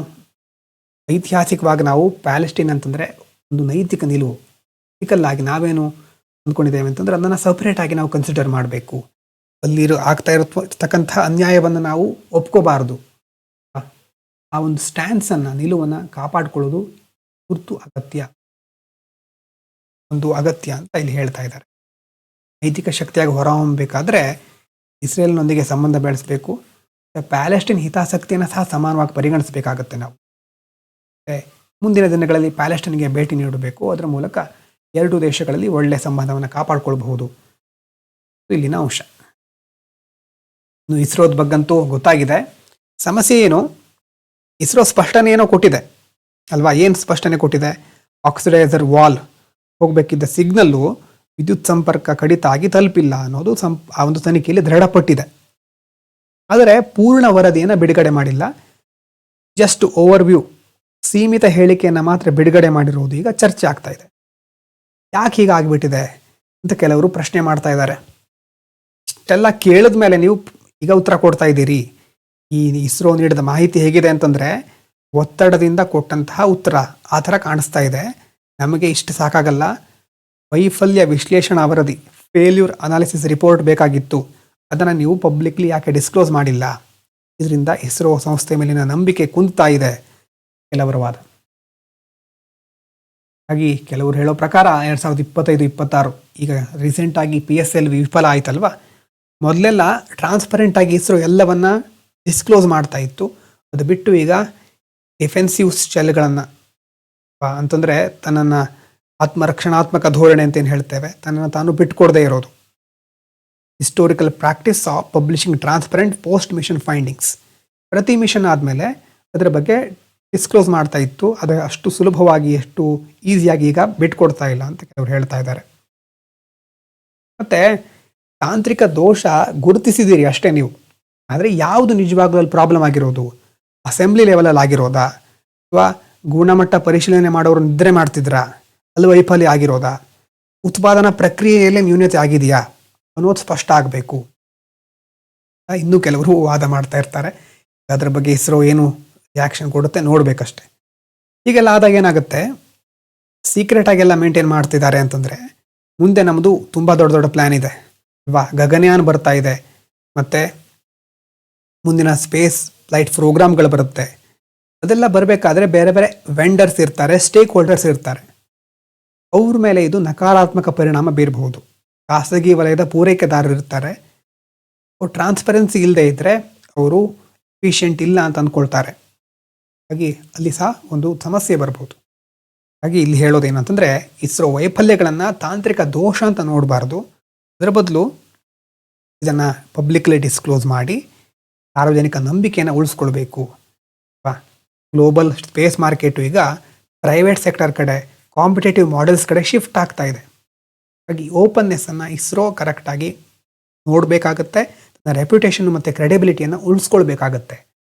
ಐತಿಹಾಸಿಕವಾಗಿ ನಾವು ಪ್ಯಾಲೆಸ್ಟೈನ್ ಅಂತಂದರೆ ಒಂದು ನೈತಿಕ ನಿಲುವು, ಆಗಿ ನಾವೇನು ಅಂದ್ಕೊಂಡಿದ್ದೇವೆ ಅಂತಂದ್ರೆ ಅದನ್ನು ಸಪ್ರೇಟ್ ಆಗಿ ನಾವು ಕನ್ಸಿಡರ್ ಮಾಡಬೇಕು. ಅಲ್ಲಿರೋ ಆಗ್ತಾ ಇರತಕ್ಕಂಥ ಅನ್ಯಾಯವನ್ನು ನಾವು ಒಪ್ಕೋಬಾರ್ದು. ಆ ಒಂದು ಸ್ಟ್ಯಾನ್ಸನ್ನು, ನಿಲುವನ್ನು ಕಾಪಾಡಿಕೊಳ್ಳೋದು ತುರ್ತು ಅಗತ್ಯ, ಒಂದು ಅಗತ್ಯ ಅಂತ ಇಲ್ಲಿ ಹೇಳ್ತಾ ಇದ್ದಾರೆ. ನೈತಿಕ ಶಕ್ತಿಯಾಗಿ ಹೊರಹೊಮ್ಮಬೇಕಾದ್ರೆ ಇಸ್ರೇಲ್ನೊಂದಿಗೆ ಸಂಬಂಧ ಬೆಳೆಸಬೇಕು. ಪ್ಯಾಲೆಸ್ಟೈನ್ ಹಿತಾಸಕ್ತಿಯನ್ನು ಸಹ ಸಮಾನವಾಗಿ ಪರಿಗಣಿಸಬೇಕಾಗತ್ತೆ ನಾವು. ಮುಂದಿನ ದಿನಗಳಲ್ಲಿ ಪ್ಯಾಲೆಸ್ಟೈನ್ಗೆ ಭೇಟಿ ನೀಡಬೇಕು. ಅದರ ಮೂಲಕ ಎರಡು ದೇಶಗಳಲ್ಲಿ ಒಳ್ಳೆಯ ಸಂಬಂಧವನ್ನು ಕಾಪಾಡಿಕೊಳ್ಬಹುದು. ಇಲ್ಲಿನ ಅಂಶ. ಇನ್ನು ಇಸ್ರೋದ ಬಗ್ಗಂತೂ ಗೊತ್ತಾಗಿದೆ. ಸಮಸ್ಯೆ ಏನು, ಇಸ್ರೋ ಸ್ಪಷ್ಟನೆ ಏನೋ ಕೊಟ್ಟಿದೆ ಅಲ್ವಾ. ಏನು ಸ್ಪಷ್ಟನೆ ಕೊಟ್ಟಿದೆ? ಆಕ್ಸಿಡೈಸರ್ ವಾಲ್ ಹೋಗಬೇಕಿದ್ದ ಸಿಗ್ನಲ್ಲು ವಿದ್ಯುತ್ ಸಂಪರ್ಕ ಕಡಿತ ಆಗಿ ತಲುಪಿಲ್ಲ ಅನ್ನೋದು ಆ ಒಂದು ತನಿಖೆಯಲ್ಲಿ ದೃಢಪಟ್ಟಿದೆ. ಆದರೆ ಪೂರ್ಣ ವರದಿಯನ್ನು ಬಿಡುಗಡೆ ಮಾಡಿಲ್ಲ. ಜಸ್ಟ್ ಓವರ್ವ್ಯೂ, ಸೀಮಿತ ಹೇಳಿಕೆಯನ್ನು ಮಾತ್ರ ಬಿಡುಗಡೆ ಮಾಡಿರುವುದು ಈಗ ಚರ್ಚೆ ಆಗ್ತಾ ಇದೆ. ಯಾಕೆ ಹೀಗಾಗಿಬಿಟ್ಟಿದೆ ಅಂತ ಕೆಲವರು ಪ್ರಶ್ನೆ ಮಾಡ್ತಾ ಇದ್ದಾರೆ. ಇಷ್ಟೆಲ್ಲ ಕೇಳಿದ ಮೇಲೆ ನೀವು ಈಗ ಉತ್ತರ ಕೊಡ್ತಾ ಇದ್ದೀರಿ. ಈ ಇಸ್ರೋ ನೀಡಿದ ಮಾಹಿತಿ ಹೇಗಿದೆ ಅಂತಂದರೆ ಒತ್ತಡದಿಂದ ಕೊಟ್ಟಂತಹ ಉತ್ತರ ಆ ಥರ ಕಾಣಿಸ್ತಾ ಇದೆ. ನಮಗೆ ಇಷ್ಟು ಸಾಕಾಗಲ್ಲ, ವೈಫಲ್ಯ ವಿಶ್ಲೇಷಣಾ ವರದಿ, ಫೇಲ್ಯೂರ್ ಅನಾಲಿಸಿಸ್ ರಿಪೋರ್ಟ್ ಬೇಕಾಗಿತ್ತು. ಅದನ್ನು ನೀವು ಪಬ್ಲಿಕ್ಲಿ ಯಾಕೆ ಡಿಸ್ಕ್ಲೋಸ್ ಮಾಡಿಲ್ಲ? ಇದರಿಂದ ಇಸ್ರೋ ಸಂಸ್ಥೆ ಮೇಲಿನ ನಂಬಿಕೆ ಕುಂದುತ್ತಾ ಇದೆ ಕೆಲವರ ವಾದ. ಹಾಗೆ ಕೆಲವರು ಹೇಳೋ ಪ್ರಕಾರ 2025-26 ಈಗ ರೀಸೆಂಟಾಗಿ PSLV ವಿಫಲ ಆಯ್ತಲ್ವ. ಮೊದಲೆಲ್ಲ ಟ್ರಾನ್ಸ್ಪರೆಂಟ್ ಆಗಿ ಇಸ್ರೋ ಎಲ್ಲವನ್ನ ಡಿಸ್ಕ್ಲೋಸ್ ಮಾಡ್ತಾ ಇತ್ತು. ಅದು ಬಿಟ್ಟು ಈಗ ಡಿಫೆನ್ಸಿವ್ ಸ್ಟೈಲ್ಗಳನ್ನು ಅಂತಂದರೆ ತನ್ನನ್ನು ಆತ್ಮರಕ್ಷಣಾತ್ಮಕ ಧೋರಣೆ ಅಂತ ಏನು ಹೇಳ್ತೇವೆ, ತನ್ನನ್ನು ತಾನು ಬಿಟ್ಕೊಡದೇ ಇರೋದು. Historical practice of publishing transparent post mission findings. ಪ್ರತಿ ಮಿಷನ್ ಆದಮೇಲೆ ಅದರ ಬಗ್ಗೆ ಡಿಸ್ಕ್ಲೋಸ್ ಮಾಡ್ತಾ ಇತ್ತು. ಅದು ಅಷ್ಟು ಸುಲಭವಾಗಿ, ಎಷ್ಟು ಈಸಿಯಾಗಿ ಈಗ ಬಿಟ್ಕೊಡ್ತಾ ಇಲ್ಲ ಅಂತ ಕೆಲವರು ಹೇಳ್ತಾ ಇದ್ದಾರೆ. ಮತ್ತು ತಾಂತ್ರಿಕ ದೋಷ ಗುರುತಿಸಿದ್ದೀರಿ ಅಷ್ಟೇ ನೀವು, ಆದರೆ ಯಾವುದು ನಿಜವಾಗ್ಲೂ ಅಲ್ಲಿ ಪ್ರಾಬ್ಲಮ್ ಆಗಿರೋದು? ಅಸೆಂಬ್ಲಿ ಲೆವೆಲಲ್ಲಿ ಆಗಿರೋದಾ, ಅಥವಾ ಗುಣಮಟ್ಟ ಪರಿಶೀಲನೆ ಮಾಡೋರು ನಿದ್ರೆ ಮಾಡ್ತಿದ್ರಾ, ಅಲ್ಲಿ ವೈಫಲ್ಯ ಆಗಿರೋದಾ, ಉತ್ಪಾದನಾ ಪ್ರಕ್ರಿಯೆಯಲ್ಲೇ ನ್ಯೂನತೆ ಆಗಿದೆಯಾ ಅನ್ನೋದು ಸ್ಪಷ್ಟ ಆಗಬೇಕು. ಇನ್ನೂ ಕೆಲವರು ವಾದ ಮಾಡ್ತಾ ಇರ್ತಾರೆ. ಅದರ ಬಗ್ಗೆ ಇಸ್ರೋ ಏನು ರಿಯಾಕ್ಷನ್ ಕೊಡುತ್ತೆ ನೋಡಬೇಕಷ್ಟೆ. ಹೀಗೆಲ್ಲ ಆದಾಗ ಏನಾಗುತ್ತೆ, ಸೀಕ್ರೆಟ್ ಆಗೆಲ್ಲ ಮೇಂಟೈನ್ ಮಾಡ್ತಿದ್ದಾರೆ ಅಂತಂದರೆ ಮುಂದೆ ನಮ್ಮದು ತುಂಬ ದೊಡ್ಡ ದೊಡ್ಡ ಪ್ಲ್ಯಾನ್ ಇದೆ ಅಲ್ವಾ. ಗಗನಯಾನ್ ಬರ್ತಾ ಇದೆ, ಮತ್ತು ಮುಂದಿನ ಸ್ಪೇಸ್ ಫ್ಲೈಟ್ ಪ್ರೋಗ್ರಾಮ್ಗಳು ಬರುತ್ತೆ. ಅದೆಲ್ಲ ಬರಬೇಕಾದ್ರೆ ಬೇರೆ ಬೇರೆ ವೆಂಡರ್ಸ್ ಇರ್ತಾರೆ, ಸ್ಟೇಕ್ ಹೋಲ್ಡರ್ಸ್ ಇರ್ತಾರೆ. ಅವ್ರ ಮೇಲೆ ಇದು ನಕಾರಾತ್ಮಕ ಪರಿಣಾಮ ಬೀರಬಹುದು. ಖಾಸಗಿ ವಲಯದ ಪೂರೈಕೆದಾರರು ಇರ್ತಾರೆ. ಅವ್ರು ಟ್ರಾನ್ಸ್ಪರೆನ್ಸಿ ಇಲ್ಲದೆ ಇದ್ದರೆ ಅವರು ಎಫಿಷಿಯೆಂಟ್ ಇಲ್ಲ ಅಂತ ಅಂದ್ಕೊಳ್ತಾರೆ. ಹಾಗೆ ಅಲ್ಲಿ ಸಹ ಒಂದು ಸಮಸ್ಯೆ ಬರ್ಬೋದು. ಹಾಗೆ ಇಲ್ಲಿ ಹೇಳೋದೇನಂತಂದರೆ ಇಸ್ರೋ ವೈಫಲ್ಯಗಳನ್ನು ತಾಂತ್ರಿಕ ದೋಷ ಅಂತ ನೋಡಬಾರ್ದು. ಅದರ ಬದಲು ಇದನ್ನು ಪಬ್ಲಿಕ್ಲಿ ಡಿಸ್ಕ್ಲೋಸ್ ಮಾಡಿ ಸಾರ್ವಜನಿಕ ನಂಬಿಕೆಯನ್ನು ಉಳಿಸ್ಕೊಳ್ಬೇಕು. ಗ್ಲೋಬಲ್ ಸ್ಪೇಸ್ ಮಾರ್ಕೆಟು ಈಗ ಪ್ರೈವೇಟ್ ಸೆಕ್ಟರ್ ಕಡೆ, ಕಾಂಪಿಟೇಟಿವ್ ಮಾಡೆಲ್ಸ್ ಕಡೆ ಶಿಫ್ಟ್ ಆಗ್ತಾ ಇದೆ. ಹಾಗೆ ಓಪನ್ನೆಸ್ಸನ್ನು ಇಸ್ರೋ ಕರೆಕ್ಟಾಗಿ ನೋಡಬೇಕಾಗತ್ತೆ. ತನ್ನ ರೆಪ್ಯುಟೇಷನ್ ಮತ್ತು ಕ್ರೆಡಿಬಿಲಿಟಿಯನ್ನು ಉಳಿಸ್ಕೊಳ್ಬೇಕಾಗತ್ತೆ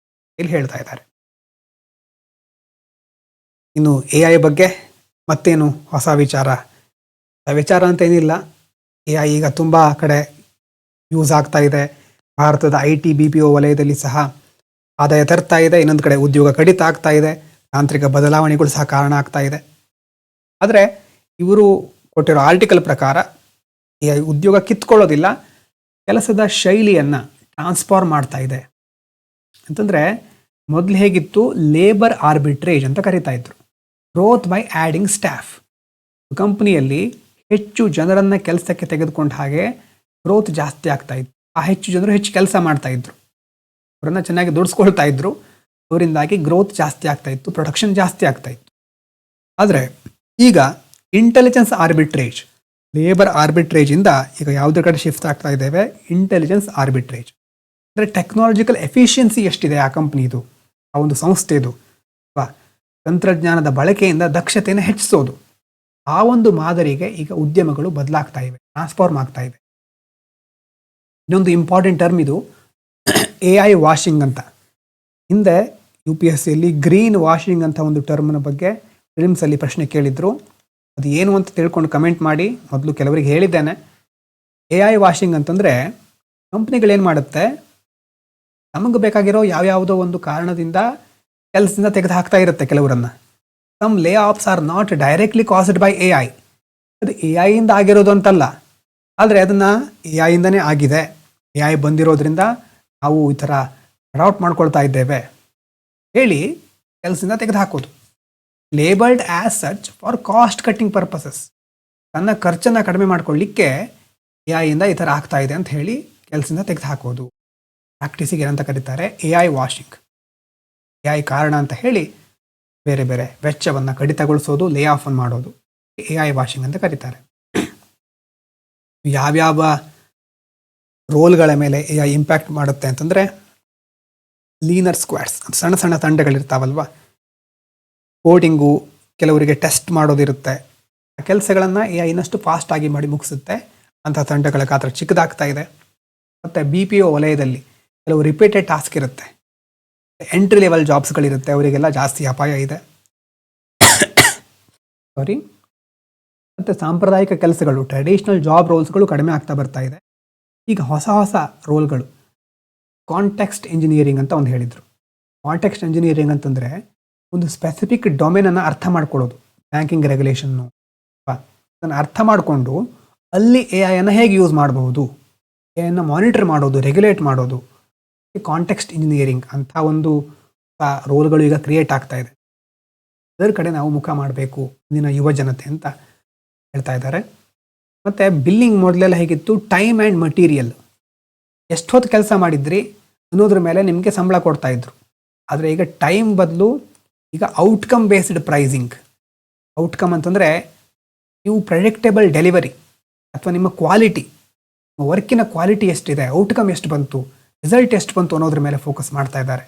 ಇಲ್ಲಿ ಹೇಳ್ತಾ ಇದ್ದಾರೆ. ಇನ್ನು AI ಬಗ್ಗೆ ಮತ್ತೇನು ಹೊಸ ವಿಚಾರ ಅಂತ ಏನಿಲ್ಲ. AI ಈಗ ತುಂಬ ಕಡೆ ಯೂಸ್ ಆಗ್ತಾ ಇದೆ. ಭಾರತದ IT BPO ವಲಯದಲ್ಲಿ ಸಹ ಆದಾಯ ತರ್ತಾ ಇದೆ. ಇನ್ನೊಂದು ಕಡೆ ಉದ್ಯೋಗ ಕಡಿತ ಆಗ್ತಾ ಇದೆ. ತಾಂತ್ರಿಕ ಬದಲಾವಣೆಗಳು ಸಹ ಕಾರಣ ಆಗ್ತಾ ಇದೆ. ಆದರೆ ಇವರು ಕೊಟ್ಟಿರೋ ಆರ್ಟಿಕಲ್ ಪ್ರಕಾರ AI ಉದ್ಯೋಗ ಕಿತ್ಕೊಳ್ಳೋದಿಲ್ಲ, ಕೆಲಸದ ಶೈಲಿಯನ್ನು ಟ್ರಾನ್ಸ್ಫಾರ್ಮ್ ಮಾಡ್ತಾ ಇದೆ. ಅಂತಂದರೆ ಮೊದಲು ಹೇಗಿತ್ತು, ಲೇಬರ್ ಆರ್ಬಿಟ್ರೇಜ್ ಅಂತ ಕರಿತಾ ಇದ್ರು. Growth by adding staff. ಕಂಪ್ನಿಯಲ್ಲಿ ಹೆಚ್ಚು ಜನರನ್ನು ಕೆಲಸಕ್ಕೆ ತೆಗೆದುಕೊಂಡ ಹಾಗೆ ಗ್ರೋತ್ ಜಾಸ್ತಿ ಆಗ್ತಾ ಇತ್ತು. ಆ ಹೆಚ್ಚು ಜನರು ಹೆಚ್ಚು ಕೆಲಸ ಮಾಡ್ತಾ ಇದ್ರು, ಅವರನ್ನು ಚೆನ್ನಾಗಿ ದುಡಿಸ್ಕೊಳ್ತಾ ಇದ್ರು. ಅವರಿಂದಾಗಿ ಗ್ರೋತ್ ಜಾಸ್ತಿ ಆಗ್ತಾ ಇತ್ತು, ಪ್ರೊಡಕ್ಷನ್ ಜಾಸ್ತಿ ಆಗ್ತಾ ಇತ್ತು. ಆದರೆ ಈಗ ಇಂಟೆಲಿಜೆನ್ಸ್ ಆರ್ಬಿಟ್ರೇಜ್, ಲೇಬರ್ ಆರ್ಬಿಟ್ರೇಜಿಂದ ಈಗ ಯಾವುದ್ರ ಕಡೆ ಶಿಫ್ಟ್ ಆಗ್ತಾ ಇದ್ದೇವೆ, ಇಂಟೆಲಿಜೆನ್ಸ್ ಆರ್ಬಿಟ್ರೇಜ್. ಅಂದರೆ ಟೆಕ್ನಾಲಜಿಕಲ್ ಎಫಿಷಿಯನ್ಸಿ ಎಷ್ಟಿದೆ ಆ ಕಂಪ್ನಿದು, ಆ ಒಂದು ಸಂಸ್ಥೆದು, ಅಥವಾ ತಂತ್ರಜ್ಞಾನದ ಬಳಕೆಯಿಂದ ದಕ್ಷತೆಯನ್ನು ಹೆಚ್ಚಿಸೋದು. ಆ ಒಂದು ಮಾದರಿಗೆ ಈಗ ಉದ್ಯಮಗಳು ಬದಲಾಗ್ತಾ ಇವೆ, ಟ್ರಾನ್ಸ್ಫಾರ್ಮ್ ಆಗ್ತಾ ಇವೆ. ಇನ್ನೊಂದು ಇಂಪಾರ್ಟೆಂಟ್ ಟರ್ಮ್ ಇದು AI ವಾಷಿಂಗ್ ಅಂತ. ಹಿಂದೆ UPSCಯಲ್ಲಿ ಗ್ರೀನ್ ವಾಷಿಂಗ್ ಅಂತ ಒಂದು ಟರ್ಮ್ನ ಬಗ್ಗೆ ಫಿಲ್ಮ್ಸಲ್ಲಿ ಪ್ರಶ್ನೆ ಕೇಳಿದ್ರು. ಅದು ಏನು ಅಂತ ತಿಳ್ಕೊಂಡು ಕಮೆಂಟ್ ಮಾಡಿ. ಮೊದಲು ಕೆಲವರಿಗೆ ಹೇಳಿದ್ದೇನೆ. AI ವಾಷಿಂಗ್ ಅಂತಂದರೆ ಕಂಪ್ನಿಗಳೇನು ಮಾಡುತ್ತೆ, ನಮಗೆ ಬೇಕಾಗಿರೋ ಯಾವ್ಯಾವುದೋ ಒಂದು ಕಾರಣದಿಂದ ಕೆಲಸದಿಂದ ತೆಗೆದು ಹಾಕ್ತಾ ಇರುತ್ತೆ ಕೆಲವರನ್ನು. Some layoffs are not directly caused by AI. ಅದು AI ಇಂದ ಆಗಿರೋದು ಅಂತಲ್ಲ, ಆದರೆ ಅದನ್ನು AI ಇಂದನೇ ಆಗಿದೆ, AI ಬಂದಿರೋದ್ರಿಂದ ನಾವು ಈ ಥರ ಅಡಾಪ್ಟ್ ಮಾಡ್ಕೊಳ್ತಾ ಇದ್ದೇವೆ ಹೇಳಿ ಕೆಲಸದಿಂದ ತೆಗೆದು ಹಾಕೋದು. Labelled as such for cost cutting purposes. ತನ್ನ ಖರ್ಚನ್ನು ಕಡಿಮೆ ಮಾಡ್ಕೊಳ್ಳಿಕ್ಕೆ ಎ ಐಯಿಂದ ಈ ಥರ ಆಗ್ತಾ ಇದೆ ಅಂತ ಹೇಳಿ ಕೆಲಸದಿಂದ ತೆಗೆದು ಹಾಕೋದು. ಪ್ರಾಕ್ಟೀಸಿಗೆ ಏನಂತ ಕರೀತಾರೆ? A I washing. A I ಕಾರಣ ಅಂತ ಹೇಳಿ ಬೇರೆ ಬೇರೆ ವೆಚ್ಚವನ್ನು ಕಡಿತಗೊಳಿಸೋದು, ಲೇ ಆಫ್ ಮಾಡೋದು ಎ ಐ ವಾಷಿಂಗ್ ಅಂತ ಕರೀತಾರೆ. ಯಾವ್ಯಾವ ರೋಲ್ಗಳ ಮೇಲೆ ಎ ಐ ಇಂಪ್ಯಾಕ್ಟ್ ಮಾಡುತ್ತೆ ಅಂತಂದರೆ, ಲೀನರ್ ಸ್ಕ್ವಾಡ್ಸ್, ಸಣ್ಣ ಸಣ್ಣ ತಂಡಗಳಿರ್ತಾವಲ್ವ, ಕೋಡಿಂಗು, ಕೆಲವರಿಗೆ ಟೆಸ್ಟ್ ಮಾಡೋದಿರುತ್ತೆ, ಆ ಕೆಲಸಗಳನ್ನು ಎ ಐ ಇನ್ನಷ್ಟು ಫಾಸ್ಟಾಗಿ ಮಾಡಿ ಮುಗಿಸುತ್ತೆ. ಅಂಥ ತಂಡಗಳ ಗಾತ್ರ ಚಿಕ್ಕದಾಗ್ತಾ ಇದೆ. ಮತ್ತು BPO ವಲಯದಲ್ಲಿ ಕೆಲವು ರಿಪೀಟೆಡ್ ಟಾಸ್ಕ್ ಇರುತ್ತೆ, ಎಂಟ್ರಿ ಲೆವೆಲ್ ಜಾಬ್ಸ್ಗಳಿರುತ್ತೆ, ಅವರಿಗೆಲ್ಲ ಜಾಸ್ತಿ ಅಪಾಯ ಇದೆ. ಸಾರಿ. ಮತ್ತು ಸಾಂಪ್ರದಾಯಿಕ ಕೆಲಸಗಳು, ಟ್ರೆಡಿಷ್ನಲ್ ಜಾಬ್ ರೋಲ್ಸ್ಗಳು ಕಡಿಮೆ ಆಗ್ತಾ ಬರ್ತಾ ಇದೆ. ಈಗ ಹೊಸ ಹೊಸ ರೋಲ್ಗಳು, ಕಾಂಟೆಕ್ಸ್ಟ್ ಇಂಜಿನಿಯರಿಂಗ್ ಅಂತ ಒಂದು ಹೇಳಿದರು. ಕಾಂಟೆಕ್ಸ್ಟ್ ಇಂಜಿನಿಯರಿಂಗ್ ಅಂತಂದರೆ ಒಂದು ಸ್ಪೆಸಿಫಿಕ್ ಡೊಮೇನನ್ನು ಅರ್ಥ ಮಾಡ್ಕೊಳ್ಳೋದು. ಬ್ಯಾಂಕಿಂಗ್ ರೆಗ್ಯುಲೇಷನ್ನು ಅದನ್ನು ಅರ್ಥ ಮಾಡಿಕೊಂಡು ಅಲ್ಲಿ ಎ ಐಯನ್ನು ಹೇಗೆ ಯೂಸ್ ಮಾಡಬಹುದು, ಎ ಐನ ಮಾನಿಟರ್ ಮಾಡೋದು, ರೆಗ್ಯುಲೇಟ್ ಮಾಡೋದು, ಕಾಂಟೆಕ್ಸ್ಟ್ ಇಂಜಿನಿಯರಿಂಗ್ ಅಂತ ಒಂದು ರೋಲ್ಗಳು ಈಗ ಕ್ರಿಯೇಟ್ ಆಗ್ತಾ ಇದೆ. ಅದರ ಕಡೆ ನಾವು ಮುಖ ಮಾಡಬೇಕು ಇಂದಿನ ಯುವ ಜನತೆ ಅಂತ ಹೇಳ್ತಾ ಇದ್ದಾರೆ. ಮತ್ತು ಬಿಲ್ಲಿಂಗ್ ಮೊದಲೆಲ್ಲ ಹೇಗಿತ್ತು? ಟೈಮ್ ಆ್ಯಂಡ್ ಮಟೀರಿಯಲ್, ಎಷ್ಟೊತ್ತು ಕೆಲಸ ಮಾಡಿದ್ರಿ ಅನ್ನೋದ್ರ ಮೇಲೆ ನಿಮಗೆ ಸಂಬಳ ಕೊಡ್ತಾಯಿದ್ರು. ಆದರೆ ಈಗ ಟೈಮ್ ಬದಲು ಈಗ ಔಟ್ಕಮ್ ಬೇಸ್ಡ್ ಪ್ರೈಸಿಂಗ್. ಔಟ್ಕಮ್ ಅಂತಂದರೆ ನೀವು ಪ್ರೆಡಿಕ್ಟೇಬಲ್ ಡೆಲಿವರಿ ಅಥವಾ ನಿಮ್ಮ ಕ್ವಾಲಿಟಿ, ವರ್ಕಿನ ಕ್ವಾಲಿಟಿ ಎಷ್ಟಿದೆ, ಔಟ್ಕಮ್ ಎಷ್ಟು ಬಂತು, ರಿಸಲ್ಟ್ ಎಷ್ಟು ಬಂತು ಅನ್ನೋದ್ರ ಮೇಲೆ ಫೋಕಸ್ ಮಾಡ್ತಾ ಇದ್ದಾರೆ.